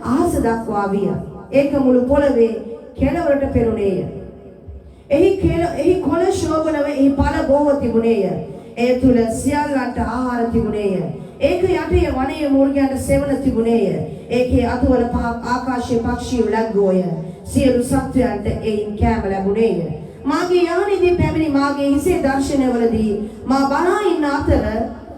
අහස දක්වා විය. ඒක මුළු පොළවේ කෙළවරට පෙරුණේය. එහි කොළ ශෝභනව එහි ඵල බොහෝ තිබුණේය. ඒ තුල සියල්ලන්ට ආහාර තිබුණේය. ඒක යටේ වනයේ මුර්ගයන්ට සෙවණ තිබුණේය. ඒකේ අතුවල පහක් ආකාශයේ පක්ෂියෝ ලැබුවෝය. සියලු සත්වයන්ට එයින් කෑම ලැබුණේය. මාගේ යහනේදී පැමිණි මාගේ හිසේ දර්ශනවලදී මා බලා ඉන්න අතර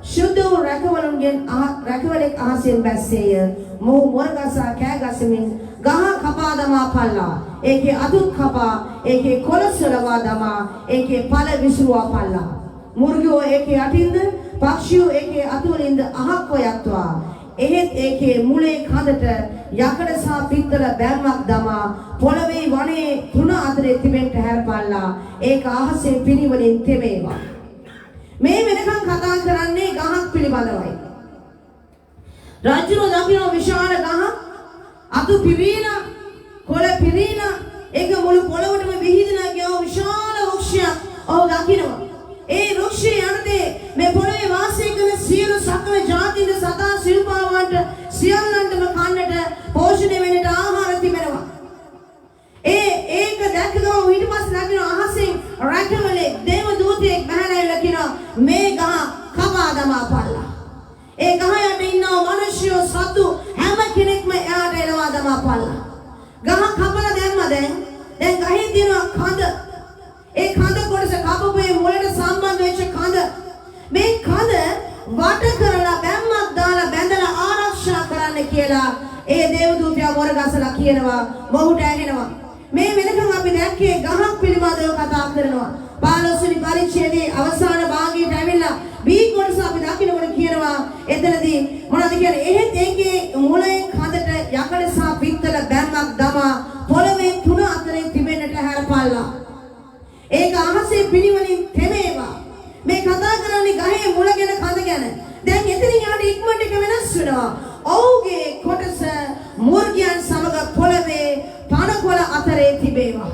සුදු රැකවලෙක් අහසෙන් බැස්සේය. මොහු මොරගසා කෑ ගසමින් ගහ කපා දමා පල්ලා. ඒකේ අතුත් කපා ඒකේ කොළ සලවා දමා ඒකේ ඵල විසුරුවා පල්ලා. මුර්ගයෝ ඒකේ අටින්ද පක්ෂියෝ ඒකේ අතුවලින්ද අහක් හොයත්වා. එහෙත් ඒකේ මුලේ කඳට යකඩ සහ පිත්තල බැම්මක් දමා පොළවේ වනයේ තුන අතරේ තිබෙන්න හැරපල්ලා. ඒක අහසේ පිනිවලින් තෙමේවා. මේ වෙනකන් කතා කරන්නේ ගහක් පිළිබඳවයි. රාජ්‍යරෝ දකින්න විශාල ගහක් අතු පිරීලා කොළ පිරීලා ඒක මුළු පොළොවටම විහිදෙනා ගිය විශාල වෘක්ෂයක් ඔහු දකිනවා. ඒ වෘක්ෂය යනතේ මේ පොළොවේ වාසය කරන සියලු සකල ජාතින්ද සතා සිව්පාවන්ට සියල්ලන්ටම කන්නට පෝෂණය වෙන්නට ආහාර තිබෙනවා. ඒක දැක්කම ඊට පස්සේ දකින්න අහසින් රැකවලේ දේව දූතයෙක් බහැලා කියනවා මේ ගහ කපා දමා පල්ලා. ඒ ගහ යට ඉන්නව මිනිස්සු සතු හැම කෙනෙක්ම එයාට එනවා දමා පල්ලා. ගහ කපලා දැම්ම දැන් ගහේ තියෙන කඳ ඒ කඳ කොටස කපපුවේ මුලට සම්බන්ධ වෙච්ච කඳ මේ කඳ වට කරලා බැම්මක් දාලා බැඳලා ආරක්ෂා කරන්න කියලා ඒ දේව දූතයා මොරගසලා කියනවා මොහුට ඇහෙනවා. මේ වෙනකන් අපි දැක්කේ ගහක් පිළිබඳව කතා කරනවා. 15 වෙනි පරිච්ඡේදයේ අවසාන භාගයට ඇවිල්ලා බී කොටස අපි දකින්නකොට කියනවා එතනදී මොනවද කියන්නේ? එහෙත් ඒකේ මුලේ කඳට යකඩ සහ පිත්තල බැම්මක් දමා පොළවේ තුන අතරේ තිබෙන්නට හැරපල්ලා. ඒක අහසේ පිළිවෙලින් තෙමේවා. මේ කතා කරන්නේ ගහේ මුල ගැන කඳ ගැන. දැන් එතනින් යාට ඉක්මනට එක වෙනස් වෙනවා. ඔහුගේ කොටස මුර්ගයන් සමග පොළවේ තනකොළ අතරේ තිබේවා.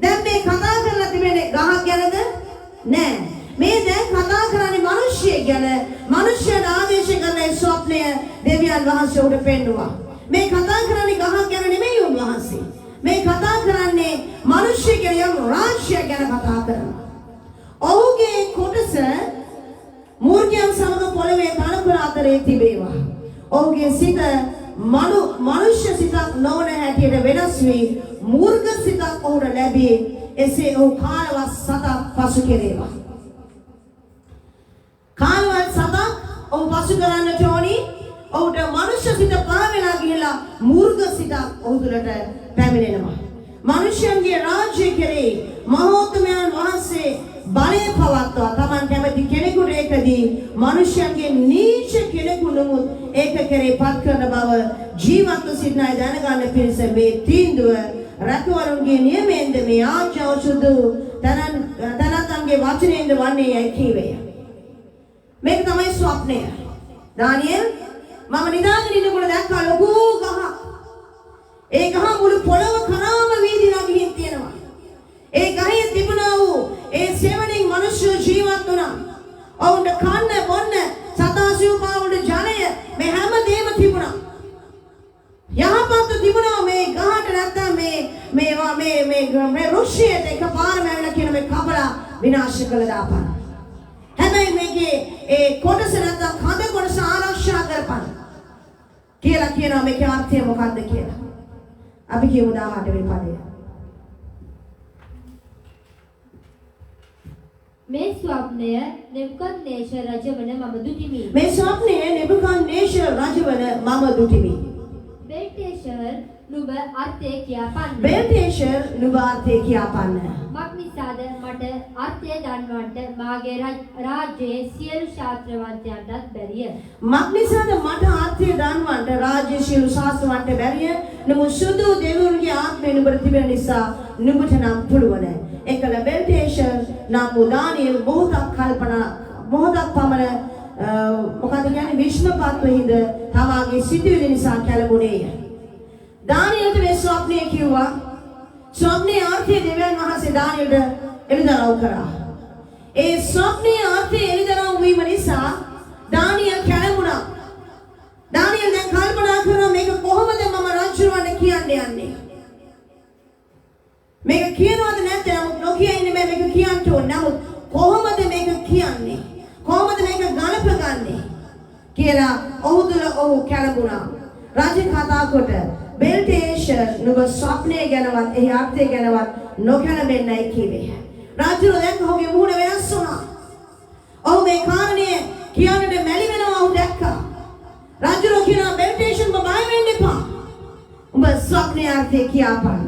දැන් මේ කතා කරලා තිබෙන්නේ ගහක් ගැනද? නෑ. මේ දැන් කතා කරන්නේ මිනිස්සෙක් ගැන. මිනිස්සුන් ආදේශ කරන ඒ ස්වප්නය දෙවියන් වහන්සේ උඩ පෙන්නුවා. මේ කතා කරන්නේ ගහක් ගැන නෙමෙයි උන්වහන්සේ. මේ කතා කරන්නේ මිනිස්සු ගැන යම් රාශියක් ගැන කතා කරනවා. ඔහුගේ කොටස මූර්ජයන් සමග පොළවේ තනකොළ අතරේ තිබේවා. ඔහුගේ සිත මනුෂ්‍ය සිතක් නොවන හැටියට වෙනස් වී මූර්ග සිතක් ඔහුට ලැබී එසේ ඔහු කාලවත් සතක් පසු කෙරේවා. කාලවත් සතක් ඔහු පසු කරන්නට ඕනි. ඔහුට මනුෂ්‍ය සිත පහ වෙලා ගිහිලා මූර්ග සිතක් ඔහු තුළට පැමිණෙනවා. මනුෂ්‍යයන්ගේ රාජ්‍ය කෙරේ මහෝත්තමයන් වහන්සේ බලය පවත්වා තමන් කැමති කෙනෙකුට ඒකදී මනුෂ්‍යයන්ගේ නීච කෙනෙකු නමුත් ඒක කෙරේ පත් කරන බව ජීවත්ව සිටින අය දැනගන්න පිණිස මේ තීන්දුව රැකවරුන්ගේ නියමයෙන්ද මේ ආඥාව සුදු තනතන්ගේ වචනයෙන්ද වන්නේ යයි කීවේය. මේක තමයි ස්වප්නය. දානියෙල් මම නිදාගෙන ඉන්නකොට දැක්කා ලොකු ගහක්. ඒ ගහ මුළු පොළොව කනාම වීදිලා ගිහින් තියෙනවා. ඒ ගහේ තිබුණා වූ ඒ සෙවණින් මිනිස්සු ජීවත් වුණා. ඔවුන්ට කන්න බොන්න සතා සිව්පාවුන්ට ජලය මේ හැම දෙයක්ම තිබුණා. යහපත් තිබුණා මේ ගහට නැත්තම් මේ රුෂියට එකපාරම ඇවිල්ලා කියන මේ කපලා විනාශ කළ දාපන්. හැබැයි මේකේ ඒ කොටස නැත්තම් කඳ කොටස ආරක්ෂා කරපන් කියලා කියනවා. මේකේ අර්ථය මොකක්ද කියලා අපි කියමු 18 වෙනි පදය. මේ ස්වප්නය නෙබුකද්නේසර් රජවන මම දුටිමි. මේ ස්වප්නය නෙබුකද්නේසර් රජවන මම දුටිමි. බෙල්ටෙෂර් නුඹ අර්ථය කියාපන්න. බෙල්ටෙෂර් නුඹ අර්ථය කියාපන්න. මක්නිසාද මට අර්ථය දන්වන්නට මාගේ රාජ්‍යයේ සියලු ශාස්ත්‍රවන්තයන්ටත් බැරිය. මක්නිසාද මට අර්ථය දන්වන්නට රාජ්‍ය සියලු ශාස්ත්‍රවන්තයන්ට බැරිය. නමුත් සුදු දෙවිවරුන්ගේ ආත්මය නුඹට තිබෙන නිසා නුඹට නම් පුළුවන්. එකල බෙල්ටෙෂර් නම් දානියෙල් මොහොතක් පමණ මොකද කියන්නේ විශ්වපත්ව හිඳ තමාගේ සිටුවිලි නිසා කැළඹුණේය. දානියෙල්ට මේ ස්වප්නය කිව්වා. ස්වප්නයේ අර්ථය දෙවියන් වහන්සේ දානියෙල්ට එළිදරව් කරා. ඒ ස්වප්නයේ අර්ථය එළිදරව් වීම නිසා දානියෙල් කැළඹුණා. දානියෙල් දැන් කල්පනා කරනවා මේක කොහොමද මම රජුවන්ට කියන්න යන්නේ? මේක කියනවද නැත්නම් නමුත් නොකිය ඉන්නේ මේක කියන්න ඕනේ. නමුත් කොහොමද මේක කියන්නේ? කොහොමද මේක ගලපගන්නේ? කියලා ඔහු තුළ ඔහු කැළඹුණා. රජ කතා කොට බෙල්ටෙෂර් නුඹ ස්වප්නය ගැනවත් එහි අර්ථය ගැනවත් නොකැළඹෙන්නයි කිව්වේ. රජු දැන් ඔහුගේ මුහුණ වෙනස් වුණා. ඔහු මේ කාරණය කියන්නට මැලි වෙනවා ඔහු දැක්කා. රජු කියනවා බෙල්ටෙෂර් ඔබ බය වෙන්න එපා. ඔබ ස්වප්නයේ අර්ථය කියපන්.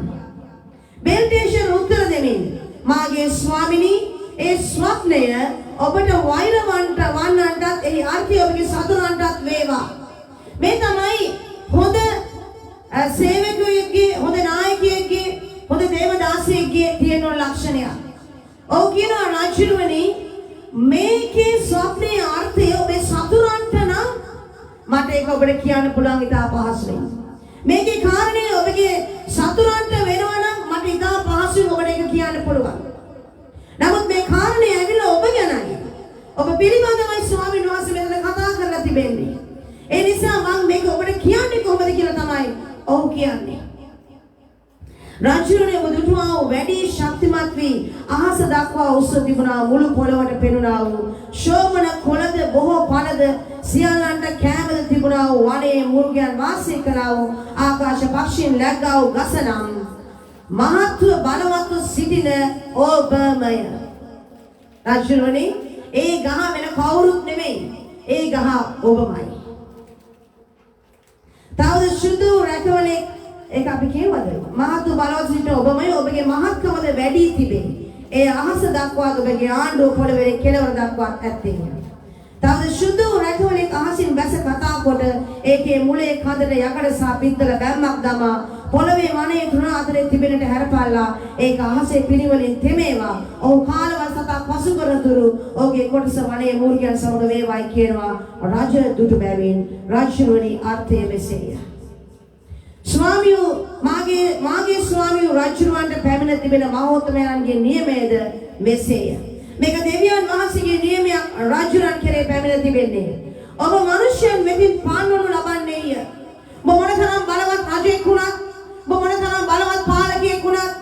බෙල්ටෙෂර් උත්තර දෙමින් මාගේ ස්වාමිනී ඒ ස්වප්නය ඔබට වෛරවන්තයන්ටත් එහි අර්ථය ඔබගේ සතුරන්ටත් වේවා. මේ තමයි හොඳ සේවකයෙක්ගේ හොඳ නායකයෙක්ගේ හොඳ දේවදාසයෙක්ගේ තියෙන ලක්ෂණය. ඔව් කියනවා රජුවනි මේකේ ස්වප්නයේ අර්ථය ඔබේ සතුරන්ට නම් මට ඒක ඔබට කියන්න පුළුවන් ඉතා පහසුයි. මේකේ කාරණේ ඔබගේ සතුරන්ට වෙනවා නම් මට ඉතා පහසුවෙන් ඔබට ඒක කියන්න පුළුවන්. නමුත් මේ කාරණේ ඇවිල්ලා ඔබ ගැනයි. ඔබ පිළිබඳවයි ස්වාමීන් වහන්සේ මෙතන කතා කරලා තිබෙන්නේ. ඒ නිසා මම මේක ඔබට කියන්නේ කොහොමද කියලා තමයි ඔව් කියන්නේ. රාජ්‍යනේ බුදුතුමා වැඩි ශක්තිමත් වී අහස දක්වා උස්ස තිබුණා මුළු පොළොවට පෙනුණා වූ ශෝභන කොළද බොහෝ පළද සියල්ලන්ට කැමද තිබුණා වූ වනයේ මුර්ගයන් වාසය කළා වූ ආකාශ පක්ෂීන් läග්ගා වූ ගසනම් මහත්ව බලවත්ව සිටින ඔබමය. රාජ්‍යනේ ඒ ගහ වෙන කවුරුත් නෙමෙයි. ඒ ගහ ඔබමයි. තවද සුදු රැකවලේ ඒක අපි කියවද මහත් බලවත් සිටින ඔබමයි ඔබගේ මහත්කමද වැඩි තිබේ. ඒ අහස දක්වා ඔබගේ ආණ්ඩුව පොළවේ කෙළවර දක්වා ඇත්තේ. තවද සුදු රැකවලේ අහසින් බැස කතා කොට ඒකේ මුලේ කඳට යකඩ සහ පිත්තල බැම්මක් දමා පොළවේ වනයේ තුන අතරේ තිබෙනට හැරපල්ලා ඒක අහසේ පිරිවලින් තෙමේවා. ඔහු කාලවල් සතා පසු කරතුරු ඔහුගේ කොටස වනයේ මූර්ගයන් සමග වේවයි කියනවා. රාජ දුටු බැවින් රාජ්‍යවලි අර්ථය මෙසේය. ස්වාමියෝ මාගේ ස්වාමියෝ රාජ්‍යවන්ට පැමිණ තිබෙන මහෝත්තමයන්ගේ නියමයේද මෙසේය. මේක දෙවියන් වහන්සේගේ නියමයක් රාජ්‍යයන් කෙරේ පැමිණ තිබෙන්නේ. ඔබ මිනිසයන් වෙතින් පාන්වනු ලබන්නේය. මොනතරම් බලවත් රජෙක් වුණත්, මොනතරම් බලවත් පාලකයෙක් වුණත්,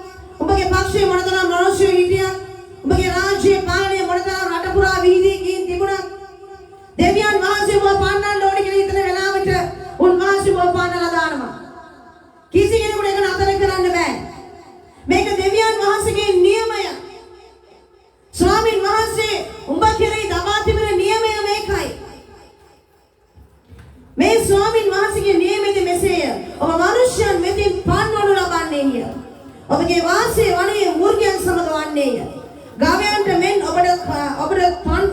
ඔබගේ පක්ෂයේ මොනතරම් මිනිස්සු හිටියත්, ඔබගේ රාජ්‍ය පාලනය මොනතරම් රට පුරා වීදියකින් තිබුණත්, දෙවියන් වහන්සේ ඔබ පාන්නන්න ඕනේ කියලා හිතන වෙලාවට උන්වහන්සේ ඔබ පාන්නලා දානවා. කිසි කෙනෙකුට ඒක නතර කරන්න බෑ. මේක දෙවියන් වහන්සේගේ නියමය. ස්වාමීන් වහන්සේ උඹ කෙරෙහි දමා තිබෙන නියමය මේකයි. මේ ස්වාමීන් වහන්සේගේ නියමෙද මෙසේය. ඔබ මිනිසයන් වෙතින් පන්වනු ලබන්නේය. ඔබගේ වාසයේ වනයේ මූර්ගයන් සමග වන්නේය. ගවයන්ට මෙන් ඔබට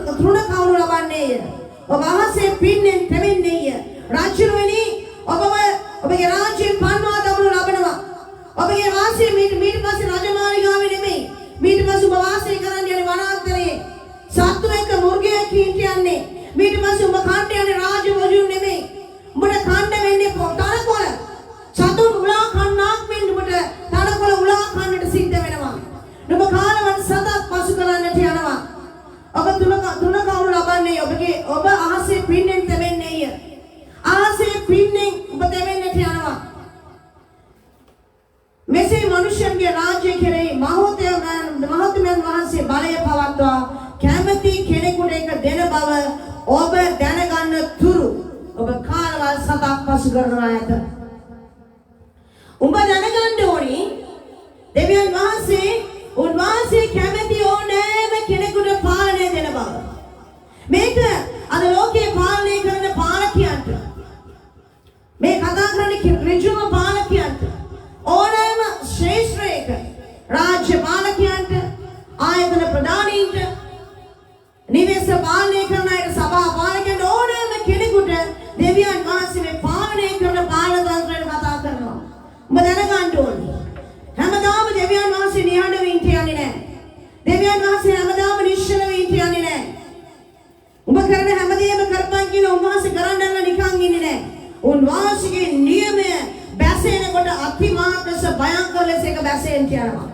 තෘණ කවුරු ලබන්නේය. ඔබ අහසේ පින්නෙන් තෙමෙන්නේය. රාජ්‍යරුවනි ඔබගේ රාජ්‍යයෙන් පන්වා දමනු ලබනවා. ඔබගේ වාසයේ මීට පස්සේ රජමාලිගාවේ නෙමෙයි. මීට පස්සේ ඔබ වාසය කරන්න යන්නේ වනාන්තරයේ. සත්තු එක්ක මුර්ගයෙක් හිටියන්නේ. මීට පස්සේ ඔබ කන්න යන්නේ රාජභෝජුන් නෙමෙයි. ඔබට කන්න වෙන්නේ තනකොළ. සතුන් උලා කන්නක් මෙන්න ඔබට තනකොළ උලා කන්නට සිද්ධ වෙනවා. ඔබ කාලවත් සතක් පසු කරන්නට යනවා. ඔබ තුන කවුරු ලබන්නේ ඔබ අහසේ පින්නෙන් තෙමෙන්නේය. අහසේ පින්නෙන් ඔබ තෙමෙන්නට යනවා. මෙසේ මනුෂ්‍යන්ගේ රාජ්‍ය කෙරෙහි මහෝත්තමයන් වහන්සේ බලය පවත්වා කැමැති කෙනෙකුට ඒක දෙන බව ඔබ දැනගන්න තුරු ඔබ කාලවල් සතක් පසු කරනවා ඇත. ඔබ දැනගන්න ඕනි දෙවියන් වහන්සේ උන්වහන්සේ කැමැති ඕනෑම කෙනෙකුට පාලනය දෙන බව. මේක අද ලෝකයේ පාලනය කරන පාලකයන්ට මේ කතා කරන්නේ ඍජුව පාලකයන්ට ඕනෑම ශ්‍රේෂ්ඨයක රාජ්‍ය පාලකයන්ට ආයතන ප්‍රධානීන්ට නිවෙස් පාලනය කරන අයට සභා පාලකයන්ට ඕනෑම කෙනෙකුට දෙවියන් වහන්සේ මේ පාලනය කරන පාලකයන්ට කතා කරනවා. ඔබ දැනගන්න ඕනේ. හැමදාම දෙවියන් වහන්සේ නිහඬව ඉන්නේ නැහැ. දෙවියන් වහන්සේ හැමදාම නිශ්චලව ඉන්නේ නැහැ. ඔබ කරන හැමදේම කරපන් කියන උන්වහන්සේ කරන්නන්න නිකන් ඉන්නේ නැහැ. උන්වහන්සේගේ නියමය බැසෙනකොට අතිමාත්‍රස භයංකර ලෙස එක බැසෙන්න යනවා.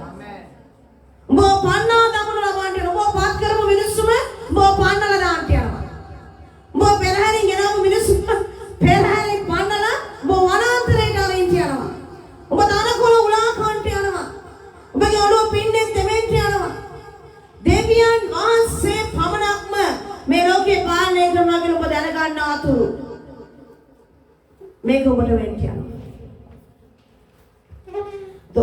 ඔබ පන්නා දමන ලබන්න ඔබ පාත් කරපු මිනිස්සුම ඔබ පන්නලා දාන්න යනවා. ඔබ පෙරහැරින් ගෙනාවු මිනිස්සුම පෙරහැරින් පන්නලා ඔබ වනාන්තරයට අරින්න යනවා. ඔබ තනකොළ උලා කන්ට යනවා. ඔබගේ ඔළුව පින්නෙන් දෙමෙන්ට යනවා. දෙවියන් වහන්සේ පමණක්ම මේ ලෝකේ පාලනය කරනවා කියලා ඔබ දැනගන්න අතුරු මේක ඔබට වෙන්න යනවා.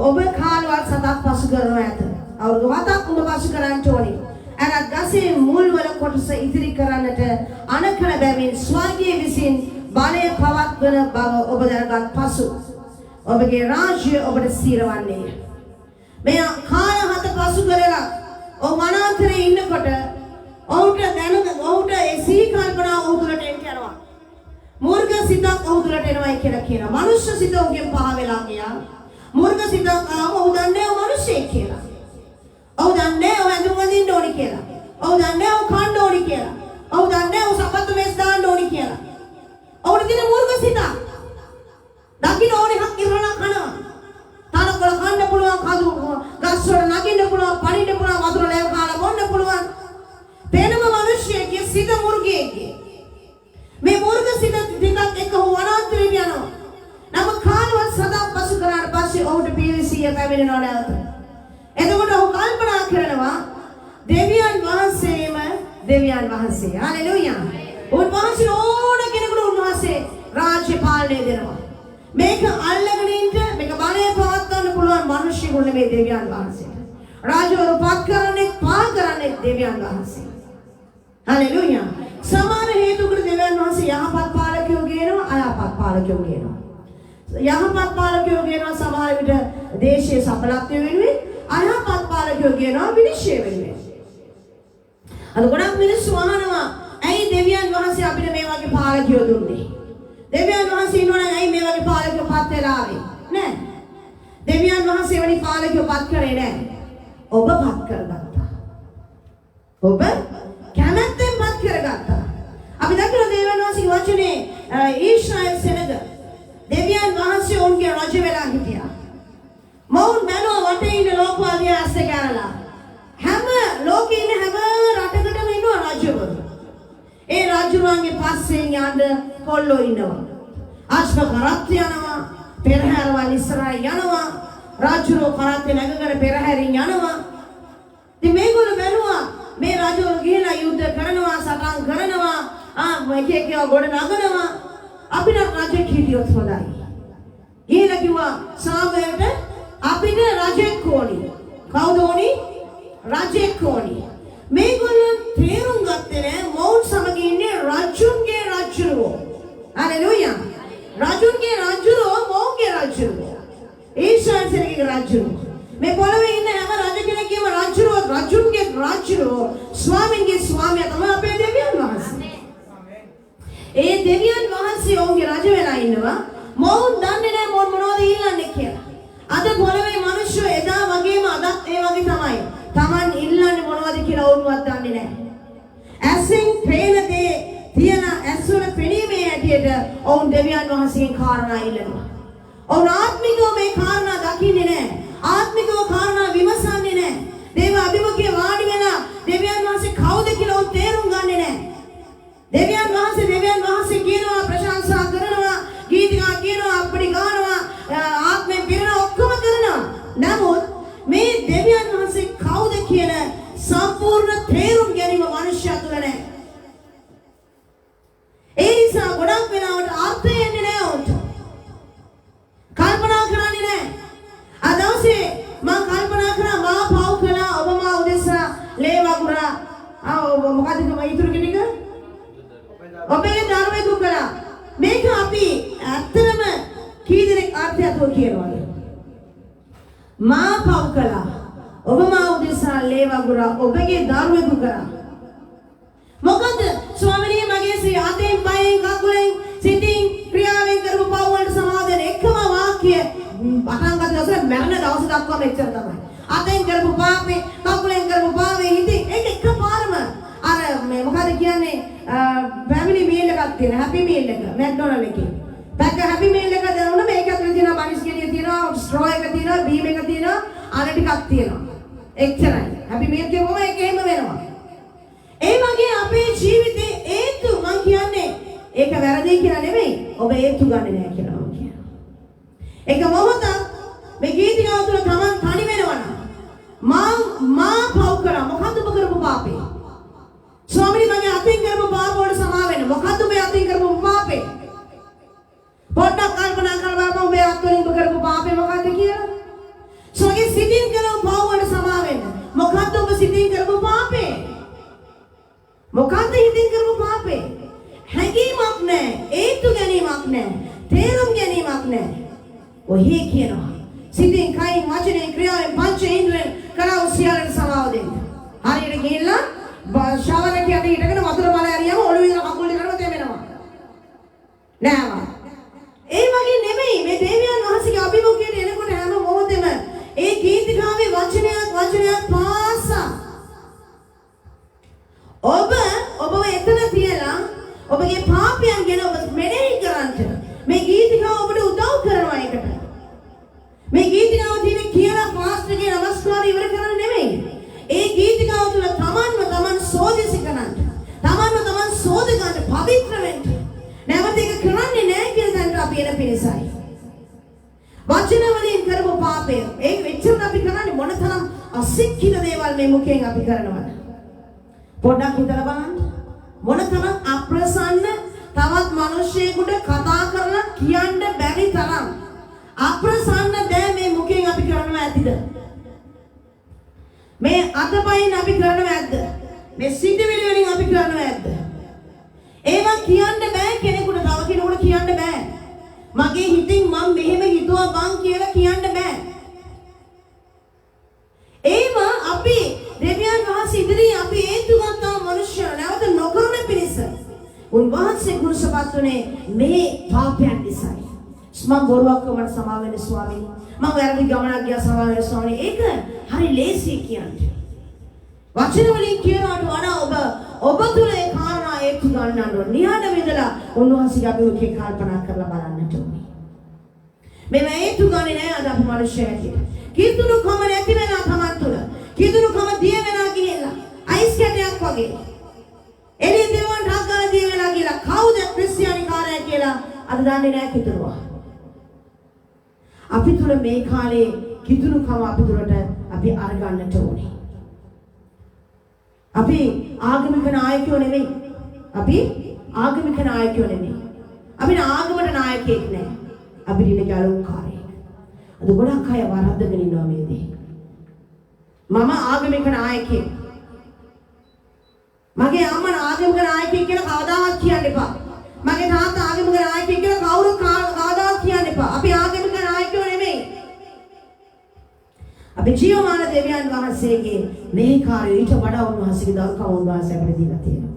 ඔබ කාලවල් සතක් පසු කරනවා ඇත. අවුරුදු 7ක් ඔබ පසු කරන්න ඕනේ. අර ගසේ මුල් වල කොටස ඉදිරි කරන්නට අනකල බැවින් ස්වර්ගයේ විසින් බලය පවත්වන බව ඔබ දැනගත් පසු ඔබගේ රාජ්‍ය ඔබට ස්ථිරවන්නේ. මේ කාල 7 පසු කරලා ඔව් වනාන්තරයේ ඉන්නකොට ඔහුට ඒ සී කල්පනා ඔහු තුළට එන්න යනවා. මූර්ඛ සිතක් ඔහු තුළට එනවා කියලා කියනවා. මනුෂ්‍ය සිත ඔහුගෙන් පහ වෙලා ගියා. මූර්ඛ සිතක් ඔහු දන්නේ ඔහු මිනිසෙක් කියලා. ඔහු දන්නේ ඔහු ඇඳුම් අඳින්න ඕනි කියලා. ඔහු දන්නේ ඔහු කන්න ඕනි කියලා. ඔහු දන්නේ ඔහු සපත්තු මෙස් දාන්න ඕනි කියලා. ඔහුට තියෙන මූර්ඛ සිත. දකින්න ඕනේ මෝඩයෙක්ගේ. මේ මූර්ඛ සිත ටිකක් එක වනාන්තරයට යනවා. නම කාලවත් සදා පසු කරාට පස්සේ ඔහුට පීරිසිය පැමිණෙනවා නැවත. එතකොට ඔහු කල්පනා කරනවා දෙවියන් වහන්සේම දෙවියන් වහන්සේ. හalleluya. උන්වහන්සේ ඕන කෙනෙකුට උන්වහන්සේ රාජ්‍ය පාලනය දෙනවා. මේක අල්ලගෙන ඉන්න මේක බලය පවත්වන්න පුළුවන් මිනිස්සුන් නෙමෙයි දෙවියන් වහන්සේ. රාජවරු පත් කරන්නේ පා කරන්නේ දෙවියන් වහන්සේ. හalleluya. සමාන හේතුකට දෙවියන් වහන්සේ යහපත් පාලකයෝ ගේනවා අයහපත් පාලකයෝ ගේනවා. යහපත් පාලකයෝ ගේනවා සමහර විට දේශීය සඵලත්වය වෙනුවෙන් අයහපත් පාලකයෝ ගේනවා විනිශ්චය වෙනුවෙන්. අද ගොඩක් මිනිස්සු අහනවා ඇයි දෙවියන් වහන්සේ අපිට මේ වගේ පාලකයෝ දුන්නේ? දෙවියන් වහන්සේ ඉන්නවනම් ඇයි මේ වගේ පාලකයෝ පත් වෙලා ආවේ? නෑ. දෙවියන් වහන්සේ වැනි පාලකයෝ පත් කරේ නෑ. ඔබ පත් කරගත්තා. ඔබ කැමැත්තෙන් පත් කරගත්තා. අපි දකිනවා දෙවියන් වහන්සේගේ වචනේ ඊශ්‍රායල් සෙනග දෙවියන් වහන්සේ ඔවුන්ගේ රජ වෙලා හිටියා. මොවුන් මනෝ වටේ ඉන්න ලෝකවාදී ඇස්ස කැරලා හැම ලෝකේ ඉන්න හැම රටකටම ඉන්නවා රජවරු. ඒ රජුරුවන්ගේ පස්සෙන් යන්න කොල්ලෝ ඉන්නවා. අශ්ව කරත් යනවා, පෙරහැරවල් ඉස්සරහ යනවා, රජුරෝ කරත් නැගගෙන පෙරහැරින් යනවා. ඉතින් මේගොල්ලෝ බැලුවා මේ රජවරු ගිහිලා යුද්ධ කරනවා, සටන් කරනවා, එක එක ගොඩ නගනවා. අපිට රජෙක් හිටියොත් හොඳයි. ගිහිලා කිව්වා සාමයට අපිට රජෙක් ඕනි. කවුද ඕනි? රජෙක් ඕනි. මේගොල්ලෝ තේරුම් ගත්තේ නෑ මොවුන් සමග ඉන්නේ රජුන්ගේ රජුරෝ. හalleluya. රජුන්ගේ රජුරෝ මොවුන්ගේ රජුරෝ. ඊශ්වරයන්ගේ රජුරෝ. මේ පොළවේ ඉන්න හැම රජ කෙනෙක්ගේම රජුරෝ රජුන්ගේ රජුරෝ ස්වාමීන්ගේ ස්වාමියා තමයි අපේ දෙවියන් වහන්සේ. ඒ දෙවියන් වහන්සේ ඔවුන්ගේ රජ වෙලා ඉන්නවා. මොවුන් දන්නේ නෑ මොනවද ඉල්ලන්නේ කියලා. අද පොළවේ මිනිස්සු එදා වගේම අදත් ඒ වගේ තමයි. Taman ඉල්ලන්නේ මොනවද කියලා ඔවුන්වත් දන්නේ නැහැ. ඇසෙන් පේන දේ තියන ඇස්වල පෙනීමේ ඇටියට ඔවුන් දෙවියන් වහන්සේගෙන් කාරණා ඉල්ලනවා. ඔවුන් ආත්මිකව මේ කාරණා දකින්නේ නැහැ. ආත්මිකව කාරණා විමසන්නේ නැහැ. දේව අභිමුඛයේ වාඩි වෙලා දෙවියන් වහන්සේ කවුද කියලා ඔවුන් තේරුම් ගන්නේ නැහැ. දෙවියන් වහන්සේ කියනවා ප්‍රශංසා කරනවා, ගීතිකා කියනවා, අප්පඩි ගන්නවා, ආත්මෙන් පිරෙන ඔක්කොම කරනවා. නමුත් මේ දෙවියන් වහන්සේ කවුද කියන සම්පූර්ණ තේරුම් ගැනීම මනුෂ්‍යයා තුළ නැහැ. ඒ නිසා ගොඩක් වෙලාවට අර්ථය එන්නේ නැහැ උන්ට. කල්පනා කරන්නේ නැහැ. අද දවසේ මම කල්පනා කරා මා පව් කළා ඔබ මා උදෙසා ලේ වගුරා. මොකද මේ ඉතුරු ටික? ඔබේ ධර්මයේ කළා. මේක අපි ඇත්තටම කී දෙනෙක් අර්ථයත්ව කියනවාද? මා පව් කළා ඔබ මා උදෙසා ලේ වගුරා ඔබගේ දරුවෙකු කරා. මොකද ස්වාමිනේ මගේ අතෙන් පයෙන් කකුලෙන් සිතින් ක්‍රියාවෙන් කරපු පව් වලට සමාදෙන එකම වාක්‍ය පටන් ගන්න දවසේ මරණ දවස දක්වාම එච්චර තමයි. අතෙන් කරපු පාපේ කකුලෙන් කරපු පාපේ හිතින් ඒක එකපාරම අර මේ මොකද කියන්නේ ෆැමිලි මීල් එකක් තියෙන හැපි මීල් එක මැක්ඩොනල්ඩ් එකේ. පැක හැපි මීල් එක දෙනවා මේක ඇතුලේ තියෙනවා බනිස් ගෙඩිය තියෙනවා ස්ට්‍රෝ එක තියෙනවා බීම් එක තියෙනවා අර ටිකක් තියෙනවා. එච්චරයි. හැපි මීල් කියවම ඒක එහෙම වෙනවා. ඒ වගේ අපේ ජීවිතේ හේතු මං කියන්නේ ඒක වැරදි කියලා නෙමෙයි. ඔබ හේතු ගන්නේ නැහැ කියලා මං කියනවා. ඒක මොහොතක් මේ ගීතිකාව තුළ Taman තනි වෙනවනම් මා පව් කරා මොකද්ද ඔබ කරපු පාපේ? ස්වාමීනි මගේ අතින් කරපු පාප වලට සමා වෙන්න. මොකද්ද ඔබ අතින් කරපු පාපේ? පොඩ්ඩක් කල්පනා කරලා බලන්න ඔබ අත්වලින් ඔබ කරපු පාපේ මොකද්ද කියලා? සෝගේ සිතින් කරපු පාප වලට සමා වෙන්න. මොකද්ද ඔබ සිතින් කරපු පාපේ? මොකද්ද හිතින් කරපු පාපේ? හැඟීමක් නැහැ, හේතු ගැනීමක් නැහැ, තේරුම් ගැනීමක් නැහැ. ඔහි කියනවා. සිතින් කයින් වචනෙන් ක්‍රියාවෙන් පංච ඉන්ද්‍රියෙන් කරව සියල්ලට සමාව දෙන්න. හරියට ගිහිල්ලා ෂවර් එකේ යටි ඉඳගෙන වතුර බල ඇරියම ඔළුවේ ඉඳලා කකුල් දෙකම තෙමෙනවා. නෑම. ඒ වගේ නෙමෙයි මේ දෙවියන් වහන්සේගේ අභිමුඛයට එනකොට හැම මොහොතෙම ඒ ගීතිකාවේ වචනයක් පාසා ඔබව එතන තියලා ඔබගේ පාපයන් ගැන ඔබ මෙනෙහි කරන්ට මේ ගීතිකාව ඔබට උදව් කරනවා ඒකට. මේ ගීතිකාව තියෙන්නේ කියලා පාස්ටර්ගේ නමස්කාරය ඉවර කරන්න නෙමෙයි. ඒ ගීතිකාව තුළ තමන්ව තමන් සෝදිසි කරන්න. තමන්ව තමන් සෝද ගන්න පවිත්‍ර වෙන්න. නැවත ඒක කරන්නේ නැහැ කියන තැනට අපි එන පිණිසයි. වචන වලින් කරපු පාපය ඒක වෙච්චම අපි කරන්නේ මොනතරම් අසික්කිත දේවල් මේ මුඛයෙන් අපි කරනවද? පොඩ්ඩක් හිතලා බලන්න. මොනතරම් අප්‍රසන්න තවත් මිනිස්සෙකුට කතා කරලා කියන්න බැරි තරම් අප්‍රසන්න දෑ මේ මුඛයෙන් අපි කරනවා ඇතිද? මේ අතපයින් අපි කරනවා ඇද්ද? මේ සිටිවිලි වලින් අපි කරනවා ඇද්ද? ඒවා කියන්න බෑ කෙනෙකුට, තව කෙනෙකුට කියන්න බෑ. මගේ හිතින් මම මෙහෙම හිතුවා බං කියලා කියන්න බෑ. ඒවා අපි දෙවියන් වහන්සේ ඉදිරියේ අපි හේතු ගන්නා මනුෂ්‍යයන් නැවත නොකරන පිණිස උන්වහන්සේ කුරුසපත්තුනේ මේ පාපයන් නිසායි. මම බොරුවක් කමට සමා වෙන ස්වාමීනි. මම වැරදි ගමනක් ගියා සමා වෙන ස්වාමීනි. ඒක හරි ලේසි කියන්නේ. වචන වලින් කියනවට වඩා ඔබ තුල ඒ කාරණා හේතු ගන්නන්න ඕන. නිහඬ විදලා උන්වහන්සේ අපි ඔකේ කල්පනා කරලා බලන්නට ඕනේ. මේ හේතු ගන්නේ නැහැ අද අපි මිනිස්සුන්ට. කිතුණුකම නැති වෙනා තමන් තුල. කිතුණුකම දිය වෙනා ගිහිල්ලා අයිස් කැටයක් වගේ. එළිය දෙවන් ඩාගා දිය වෙලා කියලා කවුද ක්‍රිස්තියානි කාරය කියලා අද දන්නේ නැහැ කිතුණුවා. අපි තුල මේ කාලේ කිතුණුකම අපි තුලට අපි අරගන්නට ඕනේ. අපි ආගමික නායකයෝ නෙමෙයි. අපි ආගමික නායකයෝ නෙමෙයි. අපි ආගමට නායකයෙක් නෑ. අපි ඉන්නේ ගැලුම්කාරයෙක්. අද ගොඩක් අය වරද්දගෙන ඉන්නවා මේ දේ. මම ආගමික නායකයෙක්. මගේ අම්මා ආගමික නායකයෙක් කියලා කවදාවත් කියන්න එපා. මගේ තාත්තා ආගමික නායකයෙක් කියලා කවුරු කවදාවත් කියන්න එපා. අපි ආගමික නායකයෝ නෙමෙයි. අපි ජීවමාන දෙවියන් වහන්සේගේ මේ කාර්යය ඊට වඩා උන්වහන්සේගේ දරුකම උන්වහන්සේ අපිට දීලා තියෙනවා.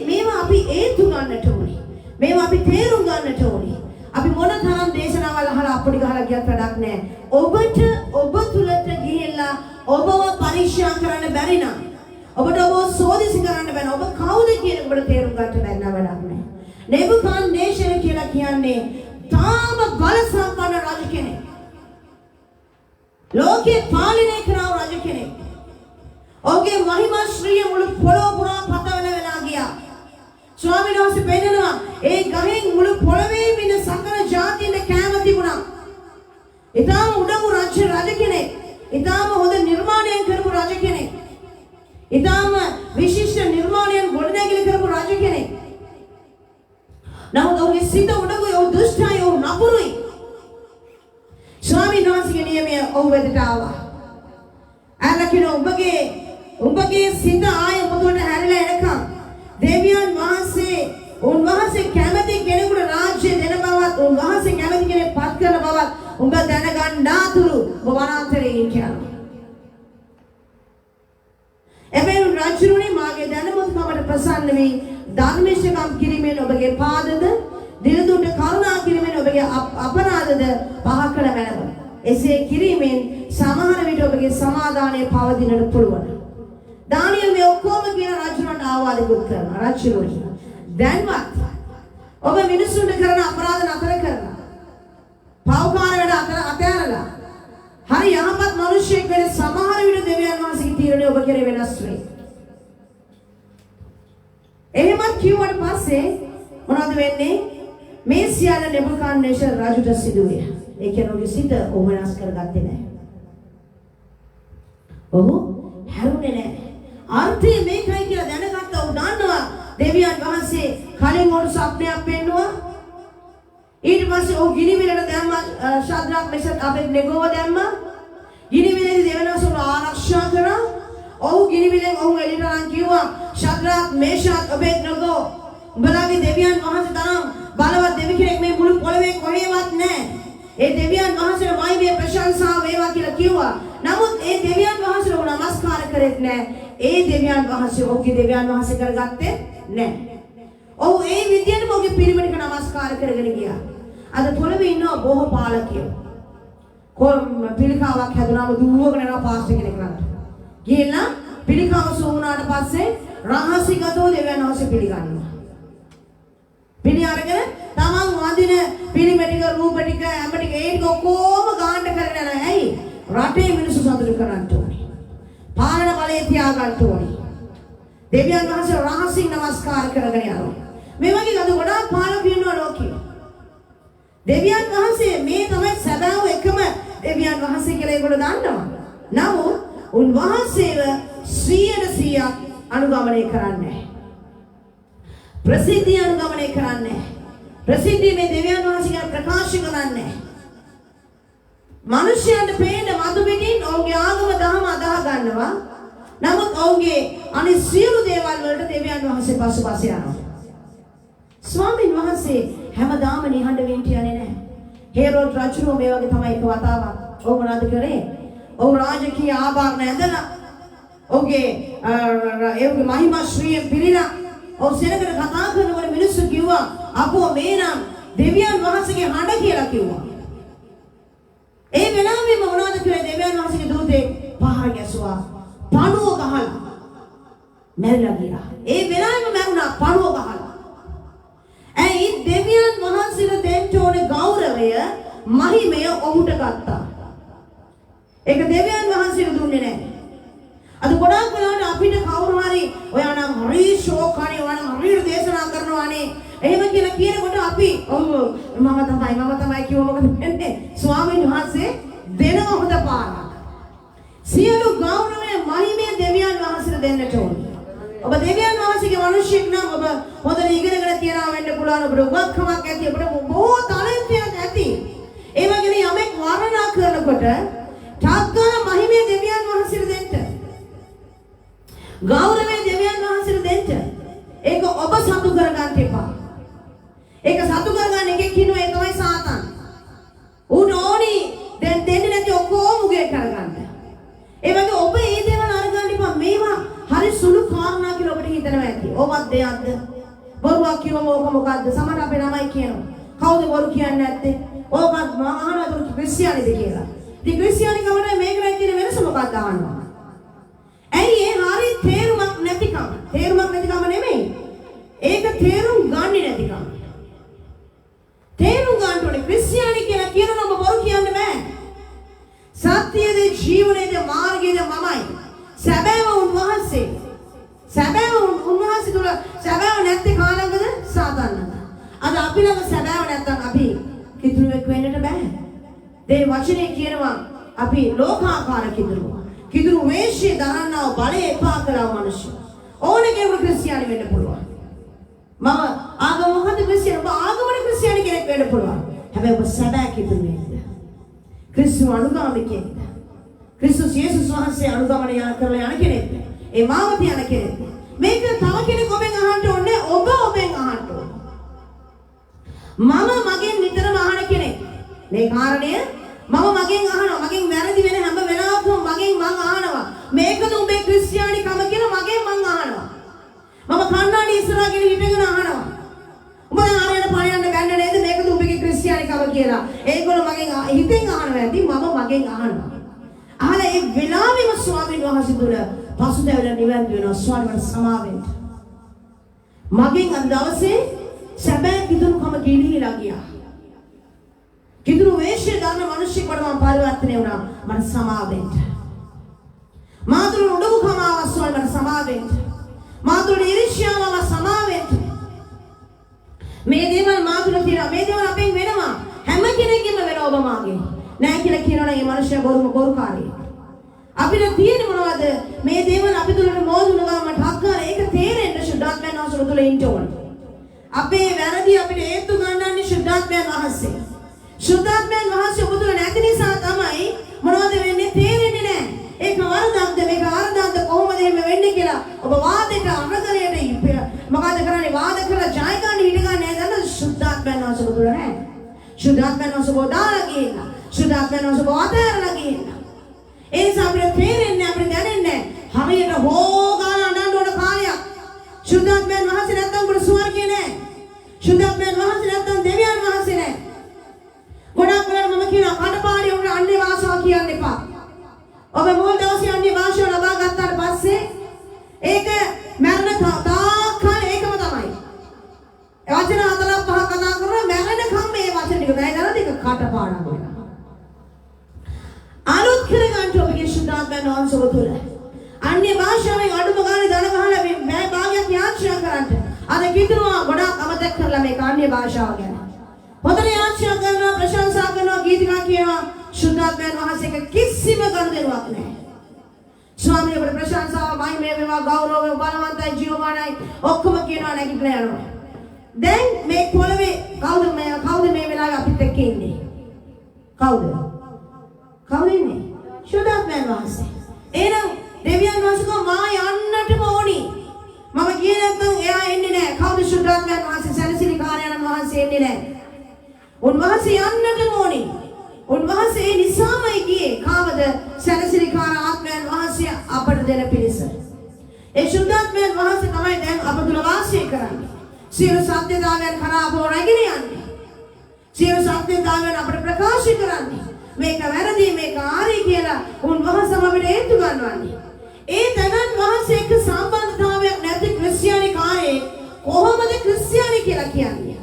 මේවා අපි හේතු ගන්නට ඕනේ. මේවා අපි තේරුම් ගන්නට ඕනේ. අපි මොන තරම් දේශනාවල් අහලා අපුඩි ගහලා ගියත් වැඩක් නැහැ. ඔබ තුලට ගිහිල්ලා ඔබව පරීක්ෂා කරන්න බැරි නම් ඔබට ඔබ සෝදිසි කරන්න බැහැ. ඔබ කවුද කියන ඔබට තේරුම් ගන්න බැරි නම් වැඩක් නැහැ. නෙබුකද්නේසර් කියලා කියන්නේ තාම බල සම්පන්න රජ කෙනෙක්. ලෝකේ පාලනය කරන රජ කෙනෙක්. ඔහුගේ මහිමා ශ්‍රීය මුළු පොළොව පුරා පතවන වෙලා ගියා. ස්වාමීන් වහන්සේ පෙන්නනවා ඒ ගහෙන් මුළු පොළොවේ ඉන්න සකල ජාතීන්ට කෑම තිබුණා. ඊටාම උඩඟු රජ කෙනෙක්. ඊටාම හොඳ නිර්මාණයන් කරපු රජ කෙනෙක්. ඊටාම විශිෂ්ට නිර්මාණයන් ගොඩනැගිලි කරපු රජ කෙනෙක්. නමුත් ඔහුගේ සිත උඩඟුයි, ඔහු දුෂ්ටයි, ඔහු නපුරුයි. ස්වාමීන් වහන්සේගේ නියමය ඔහු වෙතට ආවා. අරකින උඹගේ සිත ආය ඔබට හැරිලා එනකම් දෙවියන් වහන්සේ උන්වහන්සේ කැමති කෙනෙකුට රාජ්‍ය දෙන බවත් උන්වහන්සේ කැමති කෙනෙක් පත් කරන බවත් උඹ දැනගන්නාතුරු ඔබ වනාන්තරයේ ඉන්නවා. එබැවින් රාජ්‍යරුනි මාගේ දැනුමකමට ප්‍රසන්න වී ධර්මශකම් කිරීමෙන් ඔබගේ පාදද දිනදුට කරුණා කිරීමෙන් ඔබගේ අපරාධද පහ කළ මැනව. එසේ කිරීමෙන් සමහර විට ඔබගේ සමාදානය පවතිනට පුළුවන්. දානියෙල් මේ ඔක්කොම කියන රජුන්ට ආවාද කරනවා. රජුනි දැන්වත් ඔබ මිනිසුන්ට කරන අපරාධ නතර කරලා පව්කාර වැඩ අතහැරලා හරි යහපත් මිනිසෙක් වෙන සමහර විට දෙවියන් වහන්සේගේ තීරණය ඔබ කෙරේ වෙනස් වෙයි. එහෙමත් කිව්වට පස්සේ මොනවද වෙන්නේ? මේ සියල්ල නෙබුකද්නේසර් රජුට සිදු වුණා. ඒ කියන්නේ ඔහුගේ සිත ඔහු වෙනස් කරගත්තේ නැහැ. ඔහු හැරුණේ නැහැ. අර්ථය මේකයි කියලා දැනගත්ත ඔහු දන්නවා දෙවියන් වහන්සේ කලින් ඔහු ස්වප්නයක් පෙන්නුවා. ඊට පස්සේ ඔහු ගිනිවිලට දැම්මා. ශාද්‍රාක් මෙෂක් අබෙද්නෙගෝව දැම්මා. ගිනිවිලේදී දෙවියන් වහන්සේ ආරක්ෂා කරා. ඔහු ගිනිවිලෙන් ඔහු එළියට අරන් කිව්වා ශාද්‍රාක් මෙෂක් අබෙද්නෙගෝ උඹලාගේ දෙවියන් වහන්සේ තරම් බලවත් දෙවි කෙනෙක් මේ මුළු පොළවේ කොහෙවත් නැහැ. ඒ දෙවියන් වහන්සේට මයිමේ ප්‍රශංසාව වේවා කියලා කිව්වා. නමුත් ඒ දෙවියන් වහන්සේට උ නමස්කාර කරෙත් නැහැ. ඒ දෙවියන් වහන්සේ ඔහුගේ දෙවියන් වහන්සේ කරගත්තේ නැහැ. ඔහු ඒ විදියටම ඔහුගේ පිරිමඩට නමස්කාර කරගෙන ගියා. අද පොළවේ ඉන්න බොහෝ පාලකයෝ පිළිකාවක් හැදුනාම දුවගෙන යනවා පාස්ටර් කෙනෙක් ළඟට. ගිහිල්ලා පිළිකාව සෝුණාට පස්සේ රහසිගතව දෙවියන් වහන්සේ පිළිගන්නවා. පිළි අරගෙන තමන් වඳින පිළිමෙටික රූප ටික ඇඹ ටික ඒක ඔක්කොම ගාන්න කරගෙන යනවා. ඇයි? රටේ මිනිස්සු සතුටු කරන්න ඕනේ. පාලන බලය තියාගන්න ඕනේ. දෙවියන් වහන්සේ රහසින් නමස්කාර කරගෙන යනවා. මේ වගේ අද ගොඩාක් පාලක ඉන්නවා ලෝකේ. දෙවියන් වහන්සේ මේ තමයි සදාව එකම දෙවියන් වහන්සේ කියලා ඒගොල්ලෝ දන්නවා. නමුත් උන්වහන්සේව 100% අනුගමනය කරන්නේ නැහැ. ප්‍රසිද්ධිය අනුගමනය කරන්නේ නැහැ. ප්‍රසිද්ධිය මේ දෙවියන් වහන්සේ ගැන ප්‍රකාශ කරන්නේ නැහැ. මිනිස්යන්ට පේන මතු පිටින් ඔවුන්ගේ ආගම දහම අදාහ ගන්නවා. නමුත් ඔවුන්ගේ අනිත් සියලු දේවල් වලට දෙවියන් වහන්සේ පසුපස යනවා. ස්වාමීන් වහන්සේ හැමදාම නිහඬ වෙන්න යන්නේ නැහැ. හේරෝඩ් රජුෝ මේ වගේ තමයි එක වතාවක්. ඔව් මොනවද කරේ? ඔව් රාජකීය ආභරණ ඇඳලා ඔව්ගේ ඒගේ මහිමා ශ්‍රීයෙන් පිරීලා ඔව් සෙනගට කතා කරනකොට මිනිස්සු කිව්වා අපෝ මේ නම් දෙවියන් වහන්සේගේ හඬ කියලා කිව්වා. ඒ වෙලාවෙම මොනවද කරේ? දෙවියන් වහන්සේගේ දූතේ පහර ගැසුවා. පණුව ගහලා මැරිලා ගියා. ඒ වෙලාවෙම මැරුණා පණුව ගහලා. ඇයි දෙවියන් වහන්සේට දෙන්න ඕනේ ගෞරවය මහිමය ඔහුට ගත්තා. ඒක දෙවියන් වහන්සේට දුන්නේ නැහැ. අද ගොඩාක් වෙලාවට අපිට කවුරු හරි ඔයා නම් හරි ෂෝක් හරි ඔයා නම් හරි දේශනා කරනවානේ එහෙම කියලා කියනකොට අපි ඔව් මම තමයි කිව්ව මොකද වෙන්නේ? ස්වාමීන් වහන්සේ දෙන හොඳ පාරක්. සියලු ගෞරවය මහිමය දෙවියන් වහන්සේට දෙන්නට ඕනේ. ඔබ දෙවියන් වහන්සේගේ මිනිසෙක් නම් ඔබ හොඳට ඉගෙනගෙන තියනවා වෙන්න පුළුවන්. ඔබට උගත්කමක් ඇති. ඔබට බොහෝ තාලන්තයක් ඇති. ඒ වගේම යමෙක් වර්ණනා කරනකොට ඨාග්ගාන මහිමය දෙවියන් වහන්සේට දෙන්න. ගෞරවය දෙවියන් වහන්සේට දෙන්න. ඒක ඔබ සතු කරගන්න එපා. ඒක සතු කරගන්න එකෙක් ඉන්නවා ඒ තමයි සාතන්. ඌට ඕනි දැන් දෙන්නේ නැති ඔක්කොම උගේ කරගන්න. ඒ වගේ ඔබ මේ දේවල් අරගන්න එපා. මේවා හරි සුළු කාරණා කියලා ඔබට හිතනවා ඇති. ඔබත් දෙයක්ද? බොරුවක් කිව්වම ඕක මොකද්ද? සමහර අපේ ළමයි කියනවා. කවුද බොරු කියන්නේ නැත්තේ? ඕකත් මම අහනවා ඒක ක්‍රිස්තියානිද කියලා. ඉතින් ක්‍රිස්තියානිකමට මේකයි කියන වෙනස මොකක්ද අහනවා. ඇයි ඒ හරි තේරුමක් නැතිකම? තේරුමක් නැතිකම නෙමෙයි. ඒක තේරුම් ගන්නේ නැතිකම. තේරුම් ගන්න ඕනේ ක්‍රිස්තියානි කියලා කියනවා ඔබ බොරු කියන්න බෑ. සත්‍යයේද ජීවනයේද මාර්ගයේද මමයි. සැබෑව උන්වහන්සේ. සැබෑව උන්වහන්සේ තුල සැබෑව නැත්තේ කාලඟද සාතන්නද? අද අපි ළඟ සැබෑව නැත්තම් අපි කිතුරුවෙක් වෙන්නට බෑ. දේ වචනේ කියනවා අපි ලෝකාකාර කිතුරුව. කිතුරු වේශය දරන්නව බලය එපා කරව මිනිස්සු. ඕනේ කෙනෙකුට ක්‍රිස්තියානි වෙන්න පුළුවන්. මම ආගම මොකද ක්‍රිස්තියානි? ඔබ ආගමනේ ක්‍රිස්තියානි කෙනෙක් වෙන්න පුළුවන්. හැබැයි ඔබ සැබෑ කිතුරුවෙක්ද? ක්‍රිස්තු අනුගාමිකයෙක්ද? ක්‍රිස්තුස් යේසුස් වහන්සේ අනුගමනය කරලා යන කෙනෙක්ද? ඒ මාවත යන කෙනෙක්ද? මේක තව කෙනෙක් ඔබෙන් අහන්න ඕනේ. ඔබ ඔබෙන් අහන්න ඕනේ. මම මගෙන් නිතරම අහන කෙනෙක්. මේ කාරණය මම මගෙන් අහනවා. මගෙන් වැරදි වෙන හැම වෙලාවකම මගෙන් මං අහනවා. මේකද උඹේ ක්‍රිස්තියානිකම කියලා මගෙන් මං අහනවා. මම කන්නාඩි ඉස්සරහගෙන හිටගෙන අහනවා. උඹ ආරයට පායන්න ගන්න නේද? මේකද උඹේ ක්‍රිස්තියානිකම කියලා. ඒගොල්ලෝ මගෙන් හිතෙන් අහනවා. ඇති මම මගෙන් අහනවා. අහලා ඒ වෙලාවෙම ස්වාමීන් වහන්සේ දුර පසුතැවිලා නිවැරදි වෙනවා. ස්වාමීන් සමාවෙන්න. මගෙන් අද දවසේ සැබෑ කිතුරුකම ගිලිහිලා ගියා. කිතුරු වේශය ගන්න මිනිස්සුන්ට මම පරිවර්තනය වුණා. මට සමාවෙන්න. මාතුරු උඩුකම අවස්වල් මට සමාවෙන්න. මාතුරු ඉරිෂ්‍යාවම සමාවෙන්න. මේ දේවල් මාතුරු තියලා මේ දේවල් අපෙන් වෙනවා. හැම කෙනෙක්ගෙම වෙනවා ඔබ මාගේ. නෑ කියලා කියනවනම් මේ මිනිස්සයා බොරුකාරී. අපිට තියෙන්නේ මොනවද? මේ දේවල් අපි තුලට මෝදුන ගමන් ඨක්කාර ඒක තේරෙන්න ශුද්ධාත්මයන් වහන්සේ තුල ඉන්න ඕනේ. අපේ වැරදි අපිට හේතු ගන්නන්නේ ශුද්ධාත්මයන් වහන්සේ. ශුද්ධාත්මයන් වහන්සේ ඔබ තුල නැති නිසා තමයි මොනවද වෙන්නේ තේරෙන්නේ නැහැ. ඒක වරදක්ද මේක වරදක්ද කොහොමද එහෙම වෙන්නේ කියලා ඔබ වාදයට අරගලයට මොකද කරන්නේ වාද කරලා ජය ගන්න හිට ගන්න නේද? ශුද්ධාත්මයන් වහන්සේ ඔබ තුල නැහැ. ශුද්ධාත්මයන් වහන්සේ බෝධාලා ගිහිල්ලා ශුද්ධාත්මයන් වහන්සේ බෝධාරලා ගිහිල්ලා ඒ නිසා අපිට තේරෙන්නේ අපිට දැනෙන්නේ හරියට හොගාලා අඬන්න ඕන කාලයක්. ශුද්ධාත්මයන් වහන්සේ නැත්තම් උඹට ස්වර්ගය නැහැ. ශුද්ධාත්මයන් වහන්සේ නැත්තම් දෙවියන් වහන්සේ නැහැ. ගොඩක් වෙලාවට මම කියනවා කඩපාඩිය උඹට අන්නේ වාසාව කියන්න එපා. ඔබ මොල් දවසේ අන්නේ වාසාව ලබා ගත්තාට පස්සේ ඒක මරණ තාක්කල් ඒකම තමයි. වචන 4-5 කතා කරලා මරණකම් මේ වචන ටික දැනගන්න ටික කටපාඩම් වෙනවා. අලුත් කරගන්න ඔබගේ ශුද්ධාත්මයන් වහන්සේ තුළ අන්‍ය භාෂා ආශාවෙන් අඩුම ගානේ දන ගහලා මේ භාගයක් යාචනා කරන්න. අද කිතුනවා ගොඩාක් අමතක කරලා මේ කාන්‍ය භාෂාව ගැන. හොඳට යාචනා කරනවා ප්‍රශංසා කරනවා ගීතිකා කියනවා සුද්ධාත්මයන් වහන්සේක කිසිම ගනුදෙනුවක් නැහැ. ස්වාමීන් වහන්සේ ප්‍රශංසාව මහිමේ වේවා ගෞරවය බලවන්තයි ජීවමානයි ඔක්කොම කියනවා නැගිටලා යනවා. දැන් මේ පොළවේ කවුද මේ වෙලාවේ අපිත් එක්ක ඉන්නේ? කවුද ඉන්නේ? සුද්ධාත්මයන් වහන්සේ. එහෙනම් දෙවියන් වහන්සේ මා යන්නටම ඕනි. මම ගියේ නැත්නම් එයා එන්නේ නැහැ. කවුද සුද්ධාත්මයන් වහන්සේ? සැලසිලි කාර්යයන් වහන්සේ එන්නේ නැහැ. උන්වහන්සේ යන්නටම ඕනි. උන්වහන්සේ ඒ නිසාමයි ගියේ. කාවද? සැලසිලිකාර ආත්මයන් වහන්සේ අපට දෙන පිරිස. ඒ සුද්ධාත්මයන් වහන්සේ තමයි දැන් අප තුල වාසය කරන්නේ. සියලු සත්‍යතාවයන් කරා අපව රැගෙන යන්නේ. සියලු සත්‍යතාවයන් අපට ප්‍රකාශ කරන්නේ. මේක වැරදි මේක ආරි කියලා උන්වහන්සේම අපිට හේතු ගන්නවන්නේ. ඒ තනත් වහන්සේ එක්ක සම්බන්ධතාවයක් නැති ක්‍රිස්තියානි කාර්යයේ කොහොමද ක්‍රිස්තියානි කියලා කියන්නේ?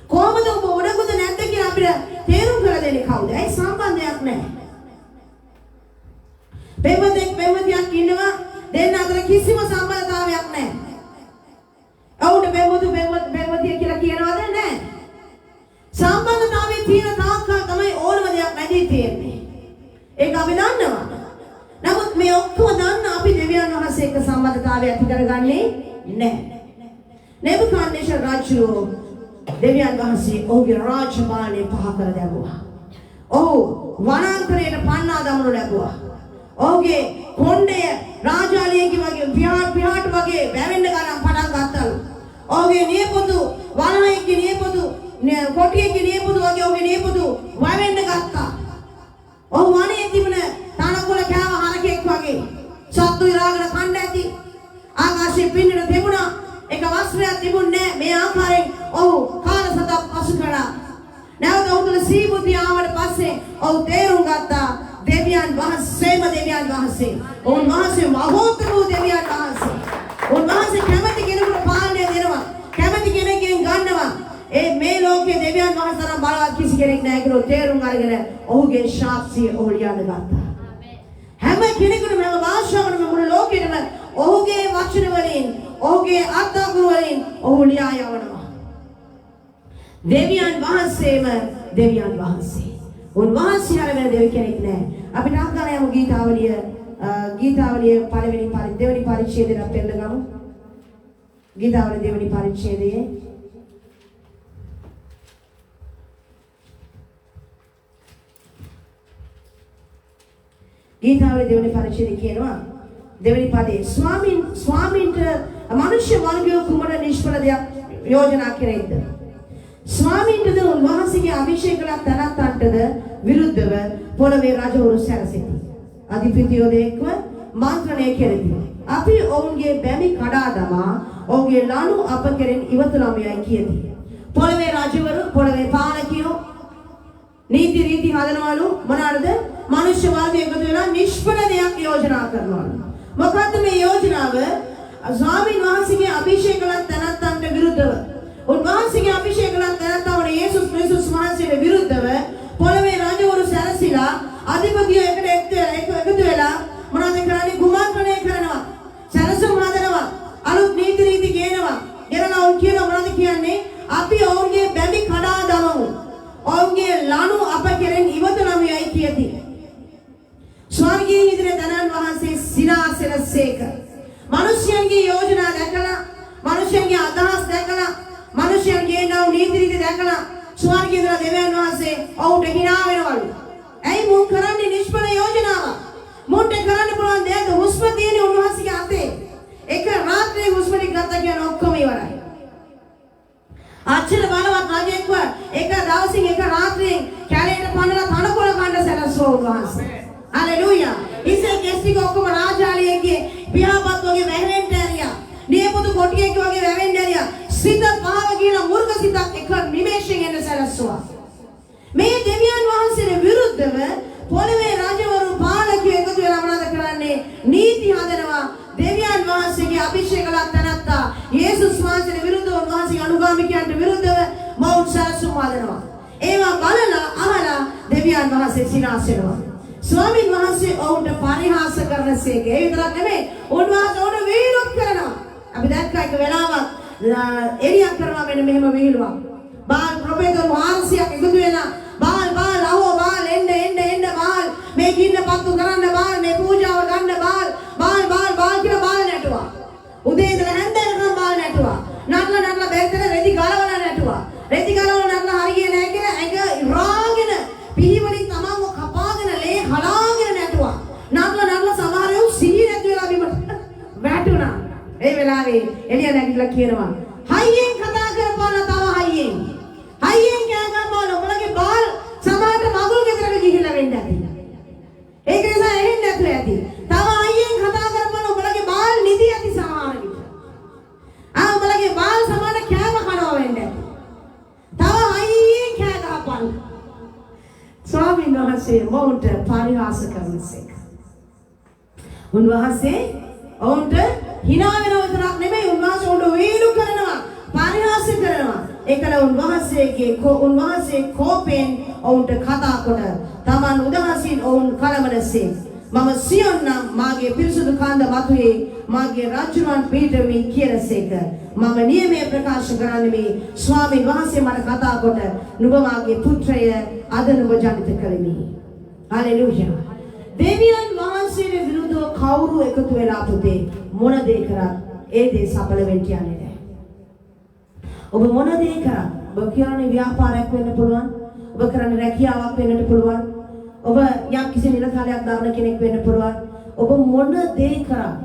කොහොමද ඔබ උඩගුද නැද්ද කියලා අපිට තේරුම් කර දෙන්නේ කවුද? ඒ සම්බන්ධයක් නැහැ. පෙම්වතියක් ඉන්නවා දෙන්න අතර කිසිම සම්බන්ධතාවයක් නැහැ. අවුට පෙම්වතිය කියලා කියනවද? නැහැ. සම්බන්ධතාවයේ තියෙන තාක්කල් තමයි ඕනම දෙයක් නැදී තියෙන්නේ. ඒක අපි දන්නවා. නමුත් මේ ඔක්කොම දන්න අපි දෙවියන් වහන්සේ එක්ක සම්බන්ධතාවය ඇති කරගන්නේ නැහැ. නෙබුකද්නේසර් රජු දෙවියන් වහන්සේ ඔහුගේ රාජපාලනය පහ කර දැමුවා. ඔහු වනාන්තරයට පන්නා දමනු ලැබුවා. ඔහුගේ කොණ්ඩය රාජාලියගේ වගේ පියාට වගේ වැවෙන්න ගන්න පටන් ගත්තලු. ඔහුගේ නියපොතු වනහේගේ නියපොතු කොටියේගේ නියපොතු වගේ ඔහුගේ නියපොතු වැවෙන්න ගත්තා. ඔහු වනයේ තිබුණ තනකොළ කෑව හරකෙක් වගේ සත්තු ඉරාගෙන කන්න ඇති. ආකාශයේ පින්නට තිබුණා. එක වස්ත්‍රයක් තිබුණේ නැහැ. මේ ආකාරයෙන් ඔහු කාලසතක් පසු කළා. නැවත ඔහු තුළ සීබුද්ධිය ආවට පස්සේ ඔහු තේරුම් ගත්තා දෙවියන් වහන්සේ. උන්වහන්සේ මහෝත්තර වූ දෙවියන් වහන්සේ. උන්වහන්සේ කැමති කෙනෙකුට පාලනය දෙනවා. කැමති කෙනෙක්ගෙන් ගන්නවා. මේ ලෝකයේ දෙවියන් වහන්සේ තරම් බලවත් කිසි කෙනෙක් නැහැ කියලා තේරුම් අරගෙන ඔහුගේ ශාක්ෂිය ඔහු ලියන්න ගත්තා. හැම කෙනෙකුටම හැම භාෂාවකම මුළු ලෝකෙටම ඔහුගේ වචන වලින් ඔහුගේ අත්අඩංගු වලින් ඔහු ලියා යවනවා. දෙවියන් වහන්සේම දෙවියන් වහන්සේ. උන්වහන්සේ අර වෙන දෙවි කෙනෙක් නෑ. අපිට අහගන්න යමු ගීතාවලිය දෙවෙනි පරිච්ඡේදයට අපි පෙරලගමු. ගීතාවලිය දෙවෙනි පරිච්ඡේදයේ ගීතාවලිය දෙවෙනි පරිච්ඡේදයේ කියනවා දෙවෙනි පදේ ස්වාමීන්ට මනුෂ්‍ය වර්ගය කුමන නිෂ්ඵල දෙයක් යෝජනා කෙරෙයිද? ස්වාමීන්ටද උන්වහන්සේගේ අභිෂේක කළ තනත්තන්ටද විරුද්ධව පොළවේ රජවරු සැරසෙති. අධිපතියෝ දෙක්ව මන්ත්‍රණය කෙරෙති. අපි ඔවුන්ගේ බැමි කඩා දමා ඔවුන්ගේ ලනු අප කෙරෙන් ඉවතුලමියයි කියති. පොළවේ රජවරු පොළවේ පාලකයෝ නීති රීති හදනවලු මොනවාද? මනුෂ්‍ය වර්ගය එකතු වෙලා නිෂ්ඵල දෙයක් යෝජනා කරනවලු. මොකද්ද මේ යෝජනාව? ස්වාමීන් වහන්සේගේ අභිෂේක කළ තනත්තන්ට විරුද්ධව උන්වහන්සේගේ අභිෂේක කළ තනත්තවන යේසුස් ක්‍රිස්තුස් වහන්සේට විරුද්ධව පොළවේ රජවරු සැරසිලා අධිපතියෝ එකතු වෙලා මොනවද කරන්නේ? කුමන්ත්‍රණය කරනවා. සැලසුම් හදනවා. අලුත් නීති රීති ගේනවා. ගෙනලා ඔවුන් කියන මොනවද කියන්නේ? අපි ඔවුන්ගේ බැමි කඩා දමමු. ඔවුන්ගේ ලනු අප කෙරෙන් ඉවතුලමියයි කියති. ස්වර්ගයේ ඉදිරියේ දනන් වහන්සේ සිනාසෙනසේක. මිනිසයන්ගේ යෝජනා දැකලා, මිනිසයන්ගේ අදහස් දැකලා, මිනිසයන්ගේ නව නීති රීති දැකලා ස්වර්ගයේ ඉඳලා දෙවියන් වහන්සේ ඔවුන්ට hina වෙනවලු. ඇයි මුන් කරන්නේ නිෂ්ඵල යෝජනාව? මුන්ට කරන්න පුළුවන් දෙයක් හුස්ම තියෙන උන්වහන්සේගේ අතේ. එක රාත්‍රියේ හුස්ම ටික ගත්තා කියන ඔක්කොම ඉවරයි. අච්චර බලවත් රජෙක්ව එක දවසින් එක රාත්‍රියෙන් කැලේට පන්නලා තනකොළ කන්න සැලසුවා උන්වහන්සේ. හalleluya. ඉතින් කෙස්ටික ඔක්කොම රාජාලියගේ පියාපත් වගේ වැහෙන්න ඇරියා. නියපොතු කොටියෙක් වගේ වැවෙන්න ඇරියා. සිත පහව කියන මුර්ග සිතක් එක නිමේෂයෙන් එන්න සැලසුවා. මේ දෙවියන් වහන්සේට විරුද්ධව පොළවේ රජවරු පාලකයෝ එකතු වෙලා මොනවද කරන්නේ? නීති හදනවා. දෙවියන් වහන්සේගේ අභිෂේක කළ තැනත්තා යේසුස් වහන්සේට විරුද්ධව උන්වහන්සේගේ අනුගාමිකයන්ට විරුද්ධව මවුන් සැලසුම් හදනවා. ඒවා බලලා අහලා දෙවියන් වහන්සේ සිනාසෙනවා. ස්වාමීන් වහන්සේ ඔවුන්ට පරිහාස කරනසේක. ඒ විතරක් නෙමෙයි උන්වහන්සේ ඔවුන්ට විහිළුවක් කරනවා. අපි දැක්කා එක වෙලාවක් එරියක් කරනවා මෙන්න මෙහෙම විහිළුවක්. බාල් ප්‍රොෆෙසර් වහන්සේක් එකතු වෙලා බාල් අහෝ බාල් එන්න බාල් මේ කින්න පත්තු කරන්න බාල් මේ පූජාව ගන්න බාල් කියලා බාල් නැටුවා. උදේ ඉඳලා හැන්ද වෙනකම් බාල් නැටුවා. නටලා බෙල්තර රෙදි ගලවලා නැටුවා. රෙදි ගලවලා නටලා හරියන්නේ නැහැ කියලා ඇඟ ඉරාගෙන පිහිවලින් තමන්ව කපාගෙන ලේ හලාගෙන නැටුවා. නටලා සමහරව සිහිය නැති වෙලා බිමට වැටුණා. ඒ වෙලාවේ එළිය නැගිටලා කියනවා හයියෙන් කතා කරපුවා තව හයියෙන් කෑගම්මවල ඔබලගේ බාල් සමහරට මගුල් ගෙදරට ගිහිල්ලා වෙන්න ඇති. ඒක නිසා එහෙන්න නැතුව ඇති. තව හයියෙන් කතා කරපුවා ඔබලගේ බාල් නිදි ඇති සමහර විට. ඔබලගේ බාල් සමහරට කෑම කනවා වෙන්න ඇති. තව හයියෙන් කෑ ගහපන්. ස්වාමීන් වහන්සේ මොවුන්ට පරිහාස කරනසේක. උන්වහන්සේ ඔවුන්ට hina වෙනව විතරක් නෙමෙයි උන්වහන්සේ උඩ වීලු කරනවා පරිහාස කරනවා. ඒකල උන්වහන්සේ කෝපෙන් ඔවුන්ට කතා කොට තමන් උදහසින් ඔවුන් කලබලසේ මම සියොන් නම් මාගේ පිරිසුදු කාන්ද මතුවේ මාගේ රජුන් පීඨමේ කියනසේක. මම නියමයේ ප්‍රකාශ කරන්නේ මේ ස්වාමීන් වහන්සේ මට කතා කොට නුඹ මාගේ පුත්‍රය අද නුඹ ජනිත කළෙමි. හalleluya. දෙවියන් වහන්සේට විරුද්ධව කවුරු එකතු වෙලා පුතේ මොන දේ කරත් ඒ දේ සඵල වෙන්න යන්නේ නැහැ. ඔබ මොන දේ කරත් ඔබ කියන්නේ ව්‍යාපාරයක් වෙන්න පුළුවන්. ඔබ කරන්නේ රැකියාවක් වෙන්නට පුළුවන්. ඔබ යම් කිසි නිලධාරියක් දරන කෙනෙක් වෙන්න පුළුවන්. ඔබ මොන දේ කරත්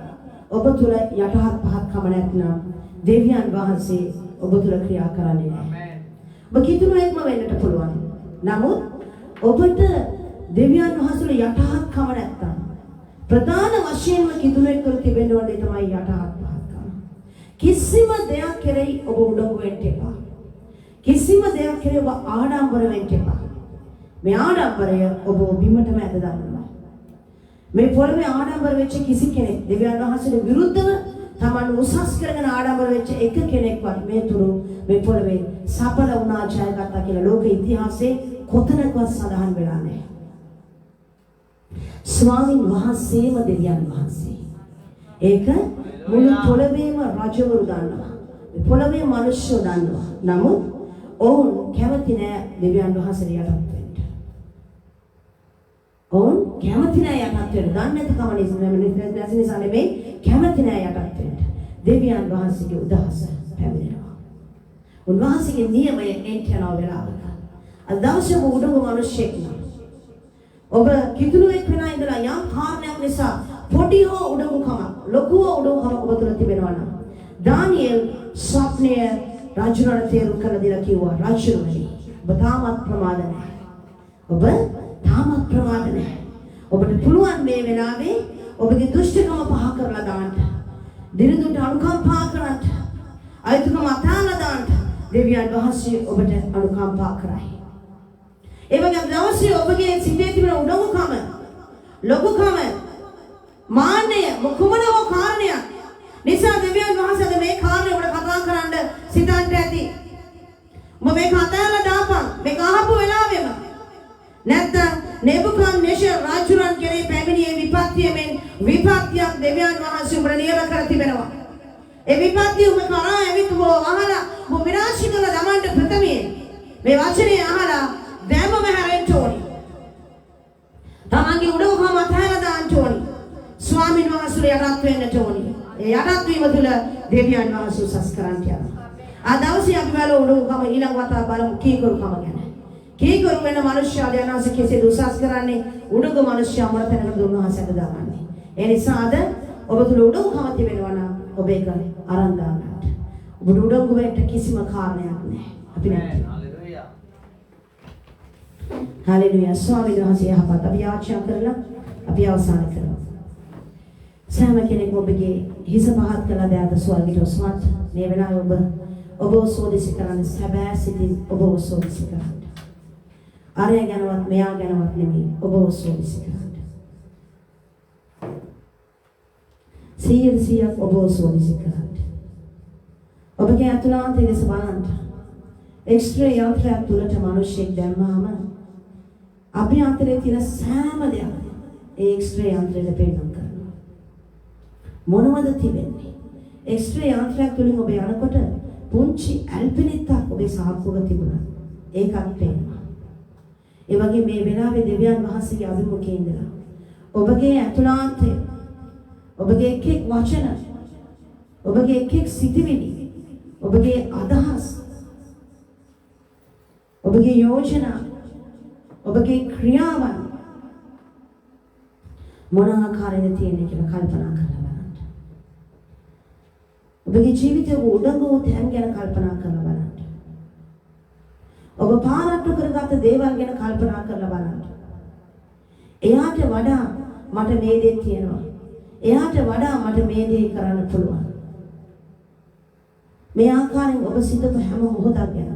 ඔබ තුල යටහත් පහත්කම නැත්නම් දෙවියන් වහන්සේ ඔබ තුල ක්‍රියා කරන්නේ නැහැ. ඔබ කිතුණුවෙක්ම වෙන්නට පුළුවන්. නමුත් ඔබට දෙවියන් වහන්සේගේ යටහත්කම නැත්තම් ප්‍රධාන වශයෙන්ම කිතුණුවෙක් තුල තිබෙන වලේ තමයි යටහත් පහත්කම. කිසිම දෙයක් කෙරෙහි ඔබ උඩඟු වෙන්න එපා. කිසිම දෙයක් කෙරෙහි ඔබ ආඩම්බර වෙන්න එපා. මේ ආඩම්බරය ඔබ බිමටම ඇද දානවා. මේ පොළවේ ආඩම්බර වෙච්ච කිසි කෙනෙක් දෙවියන් වහන්සේට විරුද්ධව තමන් උසස් කරගෙන ආඩම්බර වෙච්ච එක කෙනෙක්වත් මේ තුරු මේ පොළවේ සඵල වුණා ජයගත්තා කියලා ලෝක ඉතිහාසයේ කොතනකවත් සඳහන් වෙලා නැහැ. ස්වාමීන් වහන්සේම දෙවියන් වහන්සේ. ඒක මුළු පොළවේම රජවරු දන්නවා. මේ පොළවේ මිනිස්සු දන්නවා. නමුත් ඔවුන් කැමති නෑ දෙවියන් වහන්සේට යටත් වෙන්න. ඔවුන් කැමති නෑ යටත් වෙන්න. දන්නේ නැති කම නිසා නෙමෙයි කැමති නෑ යටත් වෙන්න. දෙවියන් වහන්සේගේ උදහස පැමිණෙනවා. උන්වහන්සේගේ නියමය එන්ටනවා වෙලාවක. අද දවසේ උඩඟු මිනිස්සෙක් නා ඔබ කිතුණුවෙක් වෙනා ඉඳලා යම් කාරණයක් නිසා පොඩි හෝ උඩඟුකම ලොකු හෝ උඩඟුකම ඔබ තුළ තිබෙනවා නම් දානියෙල් ස්වප්නය රජුණට තේරුම් කරලා දීලා කිව්වා රජුණනි ඔබ තාමත් ප්‍රමාද නැහැ. ඔබ තාමත් ප්‍රමාද නැහැ. ඔබට පුළුවන් මේ වෙලාවේ ඔබගේ දුෂ්ටකම පහ කරලා දාන්න. දිනදුට අනුකම්පා කරන්න. අයිතිකම අතාලා දාන්න. දෙවියන් වහන්සේ ඔබට අනුකම්පා කරයි. ඒ වගේම දවසේ ඔබගේ සිතේ තිබෙන උඩඟුකම, ලොකුකම, මාන්නය මොකමන හෝ කාරණයක් නිසා දෙවියන් වහන්සේ මේ කාරණේ ඔබට කතා කරන්න සිතන්ට ඇති. ඔබ මේක අතහැරලා දාපන්. මේක අහපු වෙලාවෙම. නැත්නම් නෙබුකද්නෙසර් රජුන් කෙරේ පැමිණියේ විපත්තියෙන් විපත්තියක් දෙවියන් වහන්සේ ඔබට නියම කර තිබෙනවා. ඒ විපත්තිය ඔබ කරා ඇවිත් ඔබ අහලා ඔබ විනාශ කරලා දමන්න ප්‍රථමයෙන් මේ වචනේ අහලා දැමම හැරෙන්න ඕනි. තමන්ගේ උඩඟුකම අතහැරලා දාන්න ඕනි. ස්වාමීන් වහන්සේ යටත් වෙන්නට ඕනි. ඒ යටත් වීම තුළ දෙවියන් වහන්සේ උසස් කරන්න යනවා. ආ දවසේ අපි බලමු උඩඟුකම ඊළඟ වතාව බලමු කීකරුකම ගැන. කීකරු වෙන මිනිස්යා යනවාස කෙසේද උසස් කරන්නේ? උඩඟු මිනිස්යා මොන තැනකද උන්වහන්සේට දාන්නේ. ඒ නිසා අද ඔබ තුළ උඩඟුකම තිබෙනවා නම් ඔබ ඒක අරන් දාන්නට. ඔබට උඩඟු වෙන්න කිසිම කාරණයක් නැහැ. අපි නැත්නම් හalleluya ස්වාමීන් වහන්සේ යහපත් අපි ආචාර කරලා අපි අවසන් කරමු. සෑම කෙනෙක්ම ඔබගේ හිස පහත් කළා දැත ස්වර්ගයට ඔස්වත් මේ වෙලාවේ ඔබ සෝදිසි කරන්නේ සැබෑ සිතින් ඔබ සෝදිසි කරන්න. ආර්ය ගැනවත් මෙයා ගැනවත් නෙමෙයි ඔබ සෝදිසි කරන්න. 100% ඔබ සෝදිසි කරන්න. ඔබගේ අතුලාන්තයේ දෙස බලන්න. එක්ස්ට්‍රා යන්ත්‍රයක් තුලට මිනිස්සෙක් දැම්මාම අපි අතරේ තියෙන සෑම දෙයක් ඒ එක්ස්රේ යන්ත්‍රයට පෙන්වන්න කරනවා. මොනවද තිබෙන්නේ? එක්ස්රේ යන්ත්‍රයක් තුලින් ඔබ යනකොට පුංචි ඇල්පිනිත්තක් ඔබේ සාක්කුවක තිබුණා. ඒකත් පේනවා. ඒ වගේ මේ වෙලාවේ දෙවියන් වහන්සේගේ අභිමුඛයේ ඉඳලා ඔබගේ ඇතුළාන්තය, ඔබගේ එක් එක් වචන, ඔබගේ එක් එක් සිතිවිලි, ඔබගේ අදහස්, ඔබගේ යෝජනා, ඔබගේ ක්‍රියාවන් මොන ආකාරයෙන්ද තියෙන්නේ කියලා කල්පනා කරලා බලන්න. ඔබගේ ජීවිතයේ උඩඟු තැන් ගැන කල්පනා කරලා බලන්න. ඔබ පාරට්ටු කරගත්ත දේවල් ගැන කල්පනා කරලා බලන්න. එයාට වඩා මට මේ දේ තියෙනවා. එයාට වඩා මට මේ දේ කරන්න පුළුවන්. මේ ආකාරයෙන් ඔබ සිතපු හැම මොහොතක් ගැන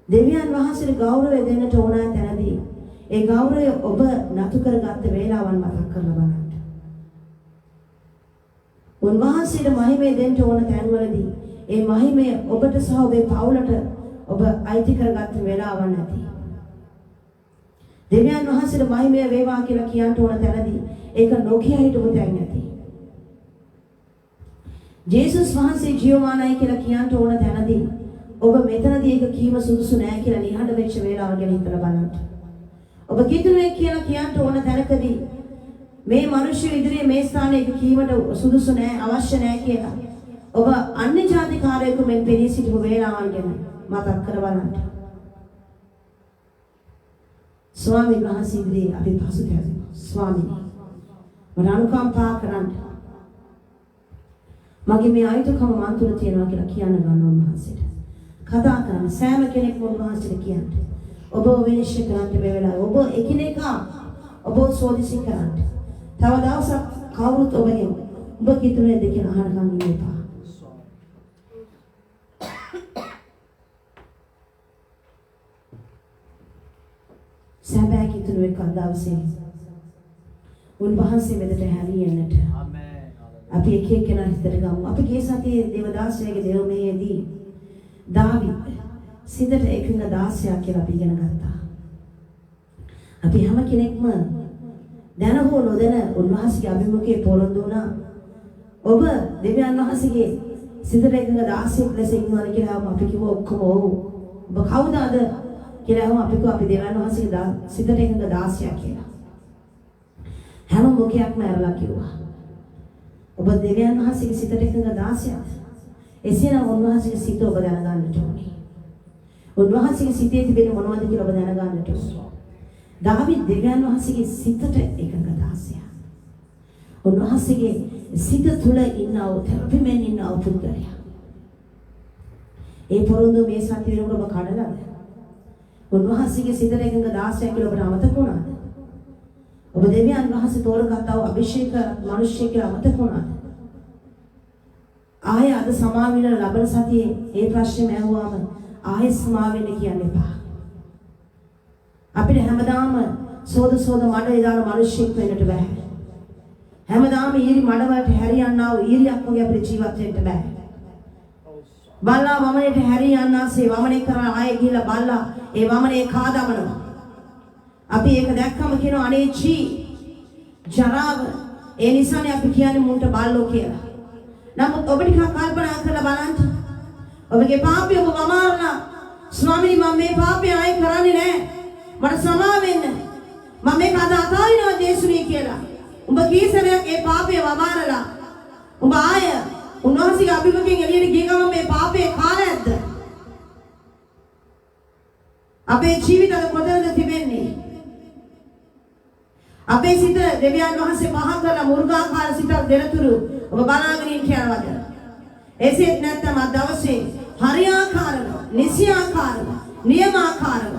දෙවියන් වහන්සේට ගෞරවය දෙන්නට ඕන තැනදී ඒ ගෞරවය ඔබ නතු කරගත්ත වේලාවන් මතක් කරලා බලන්න. උන්වහන්සේට මහිමය දෙන්න ඕන තැන්වලදී ඒ මහිමය ඔබට සහ ඔබේ පවුලට ඔබ අයිති කරගත්ත වේලාවන් නැති. දෙවියන් වහන්සේට මහිමය වේවා කියලා කියන්න ඕන තැනදී ඒක නොකිය හිටපු තැන් නැති. ජේසුස් වහන්සේ ජීවමානයි කියලා කියන්න ඕන තැනදී ඔබ මෙතනදී ඒක කීම සුදුසු නෑ කියලා නිහඬ වෙච්ච වේලාව ගැන හිතලා බලන්න. ඔබ කිතුනේ කියලා කියන්න ඕන තැනකදී මේ මිනිස්සු ඉදිරියේ මේ ස්ථානයේ ඒක කීමට සුදුසු නෑ, අවශ්‍ය නෑ කියලා ඔබ අන්‍ය ජාතිකාරයෙකු මෙන් පෙනී සිටින වේලාවන් ගැන මතක් කර බලන්න. ස්වාමීන් වහන්සේ ඉදිරියේ අපි පසුතැවෙමු. ස්වාමීනි, මට අනුකම්පා කරන්න. මගේ මේ අයිතිකම මන් තුළ තියෙනවා කියලා කියන්න ගන්න උන්වහන්සේට. කතා කරන්න සෑම කෙනෙක්ම උන්වහන්සේට කියන්න. ඔබ විනිශ්චය කරන්න මේ වෙලාවේ. ඔබ එකිනෙකා ඔබ සෝදිසි කරන්න. තව දවසක් කවුරුත් ඔබගෙන් ඔබ කිතුනේ දෙකෙන් අහනකම් ඉන්න එපා. සැබෑ කිතුනේ කන්දවසේ උන්වහන්සේ මෙතට හැරියෙන්නට. අපි එක එක්කෙනා හිතට ගමු. අපි ගිය සතියේ දේවදාසයාගේ දේවමයේදී දාවිද් සිතට එකඟ 16ක් කියලා අපි ඉගෙන ගත්තා. අපි හැම කෙනෙක්ම දැන හෝ නොදැන උන්වහන්සේගේ අභිමුඛයේ පොළොන්දු වුණා. ඔබ දෙවියන් වහන්සේගේ සිතට එකඟ 16ක් ලෙස ඉන්නවා කියලා අපි කිව්ව ඔක්කොම ඔව්. ඔබ කවුද අද කියලා අපි කිව්වා අපි දෙවියන් වහන්සේගේ සිතට එකඟ 16ක් කියලා. හැම මොකයක්ම අරලා කිව්වා. ඔබ දෙවියන් වහන්සේගේ සිතට එකඟ 16ක්. එසේනම් උන්වහන්සේගේ සිත ඔබ දැනගන්නට ඕනේ. උන්වහන්සේගේ සිතේ තිබෙන මොනවද කියලා ඔබ දැනගන්නට ඕනේ. දාවිද් දෙවියන් වහන්සේගේ සිතට එකඟ 16ක්. උන්වහන්සේගේ සිත තුළ ඉන්නව තැපෙමින් ඉන්නව පුද්ගලයා. ඒ පොරොන්දු මේ සත්‍ය වෙනකොට ඔබ කඩලාද? උන්වහන්සේගේ සිතට එකඟ 16ක් කියලා ඔබට අමතක වුණාද? ඔබ දෙවියන් වහන්සේ තෝරගත්තා වූ අභිෂේක මිනිස්සෙක් කියලා අමතක වුණාද? ආයෙ අද සමාවින ලබන සතියේ ඒ ප්‍රශ්නේ ඇහුවාම ආයෙ සමාවෙන්න කියන්න එපා. අපිට හැමදාම සෝද මඩේ දාන මිනිස්සෙක් වෙන්නට බෑ. හැමදාම ඊරි මඩ වලට හැරියන්නා වූ ඊරියක් වගේ අපිට ජීවත් වෙන්න බෑ. බල්ලා වමනේට හැරියන්නාසේ වමනේ කරා ආයෙ ගිහලා බල්ලා ඒ වමනේ කාදමනවා. අපි ඒක දැක්කම කියනවා අනේ චී ජරාව. ඒ නිසානේ අපි කියන්නේ මුන්ට බල්ලෝ කියලා. නමුත් ඔබ ටිකක් කල්පනා කරලා බලන්න. ඔබගේ පාපය ඔබ වමාරලා ස්වාමීනි මම මේ පාපය ආයෙ කරන්නේ නැහැ. මට සමා වෙන්න. මම මේක අද අතාරිනවා ජේසුනේ කියලා. උඹ කීසරයක් ඒ පාපය වමාරලා උඹ ආයෙ උන්වහන්සේගේ අභිමුඛයෙන් එළියට ගිය ගමන් මේ පාපය කාලා ඇද්ද? අපේ ජීවිතවල කොතනද තිබෙන්නේ? අපේ සිත දෙවියන් වහන්සේ මහා කරලා මුර්ගාකාර සිතක් දෙනතුරු ඔබ බලාගෙන ඉන්නවද? එසේත් නැත්නම් අද දවසේ හරියාකාරව, නිසියාකාරව, නියමාකාරව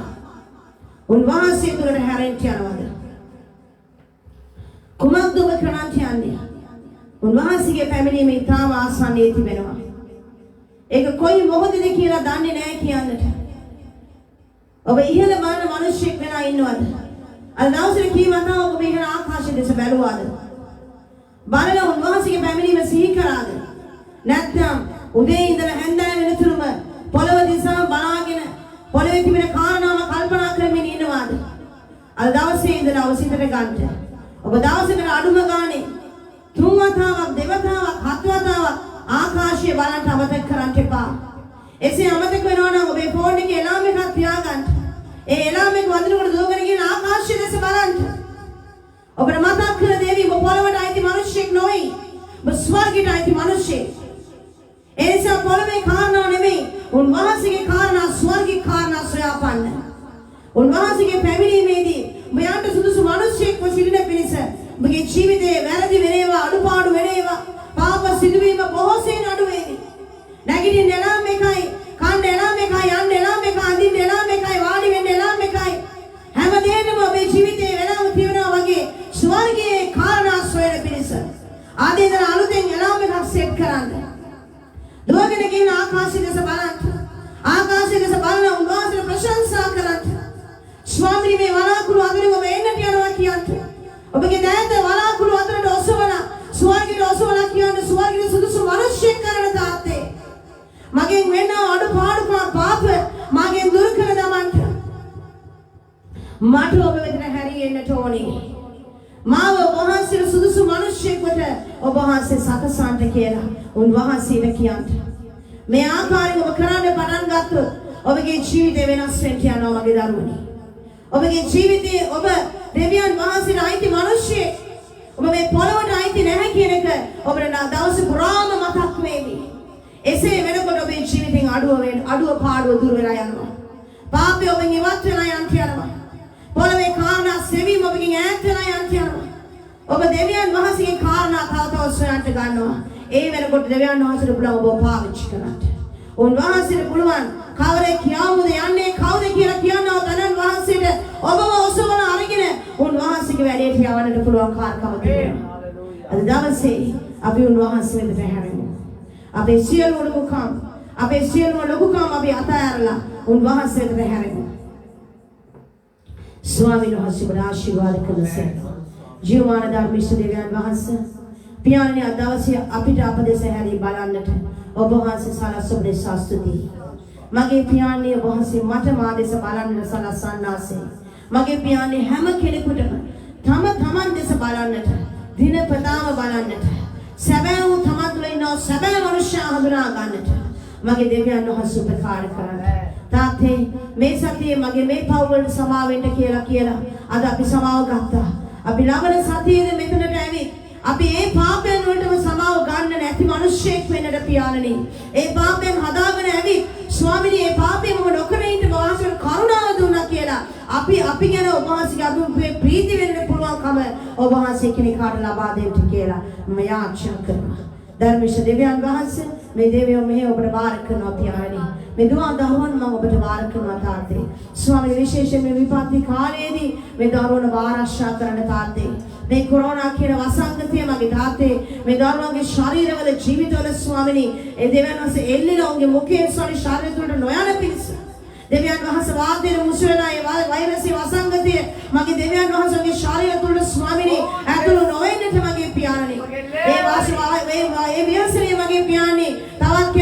උන්වහන්සේ තුළට හැරෙන්න යනවද? කුමක්ද ඔබ කරන්න යන්නේ? උන්වහන්සේගේ පැමිණීම ඉතාම ආසන්නයේ තිබෙනවා. ඒක කොයි මොහොතේද කියලා දන්නේ නැහැ කියන්නට. ඔබ ඉහළ මාන මිනිස්සෙක් වෙලා ඉන්නවද? අද දවසේ කීවතා ඔබ ඉහළ ආකාශය දෙස බැලුවාද? බලලා උන්වහන්සේගේ පැමිණීම සිහි කරාද? නැත්නම් උදේ ඉඳලා හැන්දෑව වෙනතුරුම පොළව දිහා බලාගෙන පොළවේ තිබෙන කාරණාව කල්පනා කරමින් ඉන්නවාද? අද දවසේ ඉඳලා අවසිතට ගන්න. ඔබ දවසකට අඩුම ගානේ 3 වතාවක් 2 වතාවක් 7 වතාවක් ආකාශය බලන්න අමතක කරන්න එපා. එසේ අමතක වෙනවා නම් ඔබේ ෆෝන් එකේ එලාම් එකක් තියාගන්න. ඒ එලාම් එක වදිනකොට දුවගෙන ගිහින් ආකාශය දෙස බලන්න. ඔබට මතක් කර දෙවි ඔබ පොළවට අයිති මිනිස්සෙක් නොවේ. ඔබ ස්වර්ගයට අයිති මිනිස්සෙක්. ඒ නිසා පොළවේ කාරණා නෙමෙයි. උන්වහන්සේගේ කාරණා ස්වර්ගික කාරණා සොයාපන්න. උන්වහන්සේගේ පැමිණීමේදී ඔබ යන්න සුදුසු මිනිස්සෙක්ව සිටින පිණිස ඔබගේ ජීවිතයේ වැරදි වෙනේවා අඩුපාඩු වෙනේවා පාප සිදුවීම බොහෝසෙයින් අඩු වේවි. නැගිටින්න එලාම් එකයි, කන්න එලාම් එකයි, යන්න එලාම් එකයි, අඳින්න එලාම් එකයි, වාඩි වෙන්න එලාම් එකයි. හැම දෙයකම ඔබේ ජීවිතයේ වෙනම තියෙනවා වගේ ස්වර්ගයේ කාරණා සොයන පිණිස ආදීන අලුතෙන් එලාම් එකක් සෙට් කරන්න. දුවගෙන ගිහින් ආකාශය දෙස බලන්න. ආකාශය දෙස බලන උන්වහන්සේට ප්‍රශංසා කරන්න. ස්වාමීනි මේ වලාකුළු අතරින් ඔබ එන්නට යනවා කියන්නේ. ඔබගේ දෑත වලාකුළු අතරට ඔසවලා ස්වර්ගයට ඔසවලා කියන්නේ ස්වර්ගයේ සුදුසු මිනිස්සෙක් කරන තාත්තේ. මගෙන් වෙන අඩුපාඩු පාප මගෙන් දුරු කර දමන්න. මට ඔබ වෙතට හැරියෙන්නට ඕනේ. මාව වහන්සේ සුදුසු මිනිස්සෙක්වට ඔබ වහන්සේ සකසන්න කියලා උන්වහන්සේට කියන්න. මේ ආකාරයෙන් ඔබ කරන්න පටන් ගත්තොත් ඔබගේ ජීවිතය වෙනස් වෙන්න යනවා මගේ දරුවනි. ඔබගේ ජීවිතයේ ඔබ දෙවියන් වහන්සේට අයිති මිනිස්සෙක්. ඔබ මේ පොළොවට අයිති නැහැ කියන එක ඔබට දවස පුරාම මතක් වේවි. එසේ වෙනකොට ඔබේ ජීවිතෙන් අඩුව පාඩුව දුර වෙලා යනවා. පාපය ඔබෙන් ඉවත් වෙලා යනවා. පොළොවේ කාරණා සෙවීම ඔබගෙන් ඈත් වෙලා යනවා. ඔබ දෙවියන් වහන්සේගේ කාරණා තව තවත් සොයන්න ගන්නවා. ඒ වෙනකොට දෙවියන් වහන්සේට පුළුවන් ඔබ පාවිච්චි කරන්න. උන්වහන්සේට පුළුවන් කවරේ කියවුද යන්නේ කවුද කියලා කියනවා තනන් වහන්සේට ඔබව ඔසවන අරගෙන උන්වහන්සේගේ වැඩේට යවන්නට පුළුවන් කාර්කම තියෙනවා. අද දවසේ අපි උන්වහන්සේ වෙතට හැරෙමු. අපේ සියලුම ලොකුකම් අපේ සියලුම ලොකුකම් අපි අතහැරලා උන්වහන්සේ වෙතට හැරෙමු. ස්වාමීන් වහන්සේට ආශිර්වාද කරනසේ ජීවමාන ධර්මිෂ්ඨ දෙවියන් වහන්සේ පියාණනි අද දවසේ අපිට අපදෙස හැරී බලන්නට ඔබ වහන්සේ සලස්වපු ශාස්ත්‍රදී මගේ පියාණනි ඔබ වහන්සේ මට මා දෙස බලන්නට සලස්සන්නාසේ මගේ පියාණනි හැම කෙනෙකුටම තම තමන් දෙස බලන්නට දිනපතාම බලන්නට සැබෑ වූ තමන් තුළ ඉන්න සැබෑ මනුෂ්‍යයා හඳුනා ගන්නට මගේ දෙවියන් වහන්සේ උපකාර කරන්න. තාත්තේ මේ සතියේ මගේ මේ පව් වලට සමාව වෙන්න කියලා අද අපි සමාව ගත්තා. අපි ළඟන සතියේදී මෙතනට ඇවිත් අපි ඒ පාපයන් වලටම සමාව ගන්න නැති මිනිස්සෙක් වෙන්නට පියාණනි. ඒ පාපයන් හදාගෙන ඇවිත් ස්වාමීනි මේ පාපේ මම නොකර ඉන්න වාසන කරුණාව දුන්නා කියලා අපි ගැන ඔබ වහන්සේගේ අභිමුඛයේ ප්‍රීති වෙන්න පුළුවන්කම ඔබ වහන්සේ කෙනෙකුට ලබා දෙන්න කියලා මම යාචනා කරනවා. ධර්මිෂ්ඨ දෙවියන් වහන්සේ මේ දෙවියෝ මෙහි ඔබට බාර කරනවා පියාණනි. මේ දුවා දහවන් මම ඔබට බාර කරනවා තාත්තේ. ස්වාමී විශේෂයෙන් මේ විපත්ති කාලයේදී මේ දරුවන ආරක්ෂා කරන්න තාත්තේ. මේ කොරෝනා කියන වසංගතය මගේ තාත්තේ මේ දරුවන්ගේ ශරීරවල ජීවිතවල ස්වාමිනී ඒ දෙවියන් වහන්සේ එල්ලිලා උන්ගේ මුඛයෙන් සොරි ශරීරය තුළට නොයන පිණිස දෙවියන් වහන්සේ වාදයේ මුසුවලා ඒ වෛරසී වසංගතය මගේ දෙවියන් වහන්සේගේ ශරීරය තුළට ස්වාමිනී ඇතුළු නොවෙන්නට මගේ පියාණනි ඒ වාසය වියසනේ මගේ පියාණනි තවත්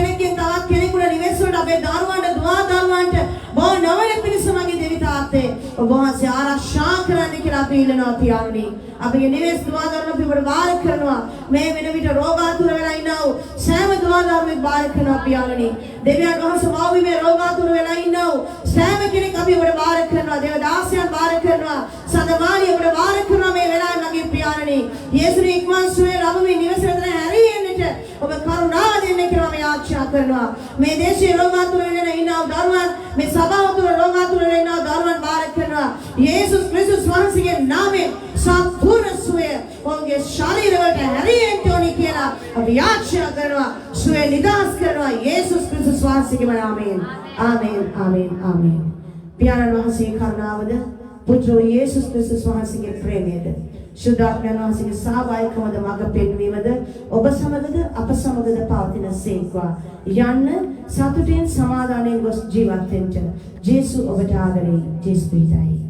කෙනෙකුට නිවෙස් වලට අපේ දරුවන්ට දරුවන්ට බෝ නොවන පිණිස මගේ දෙවි තාත්තේ ඔබ වහන්සේ ආරක්ෂා කරන්න කියලා අපි ඉල්ලනවා පියාණනි. අපේ නිවෙස් දුවදරුවන් අපි ඔබට බාර කරනවා. මේ වෙන විට රෝගාතුර වෙලා ඉන්නා වූ සෑම දුවදරුවෙක් බාර කරනවා පියාණනි. දෙවියන් වහන්සේ මව්බිමේ රෝගාතුර වෙලා ඉන්නා වූ සෑම කෙනෙක් අපි ඔබට බාර කරනවා. දේව දාසයන් බාර කරනවා. සදමාලිය ඔබට බාර කරනවා මේ වෙලාවේ මගේ පියාණනි. යේසුගේ ඉක්මන් සුවේ ලැබුවේ නිවෙස් වෙත හැරෙන්නට ඔබ කරුණාව දෙන්න කියලා මම යාචනා කරනවා. මේ දේශයේ රෝගාතුර වෙලා ඉන්නා වූ දරුවන් මේ සභාව තුළ රෝගාතුර වෙලා ඉන්නා වූ දරුවන් බාර කරනවා. යේසුස් ක්‍රිස්තුස් වහන්සේගේ නාමයෙන් සම්පූර්ණ සුවය ඔවුන්ගේ ශරීරවලට හැරියෙන්න ඕනි කියලා අපි යාචනා කරනවා. සුවය නිදහස් කරනවා යේසුස් ක්‍රිස්තුස් වහන්සේගේ නාමයෙන්. ආමේන් ආමේන් ආමේන්. පියාණන් වහන්සේගේ කරුණාවද පුත්‍ර යේසුස් ක්‍රිස්තුස් වහන්සේගේ ප්‍රේමයද ශුද්ධාත්මයන් වහන්සේගේ සහභාගීකමද මඟ පෙන්වීමද ඔබ සමගද අප සමගද පවතින සේක්වා යන්න සතුටින් සමාදානයෙන් ගොස් ජීවත් වෙන්න ජේසු ඔබට ආදරේ ජේසු පිටයි.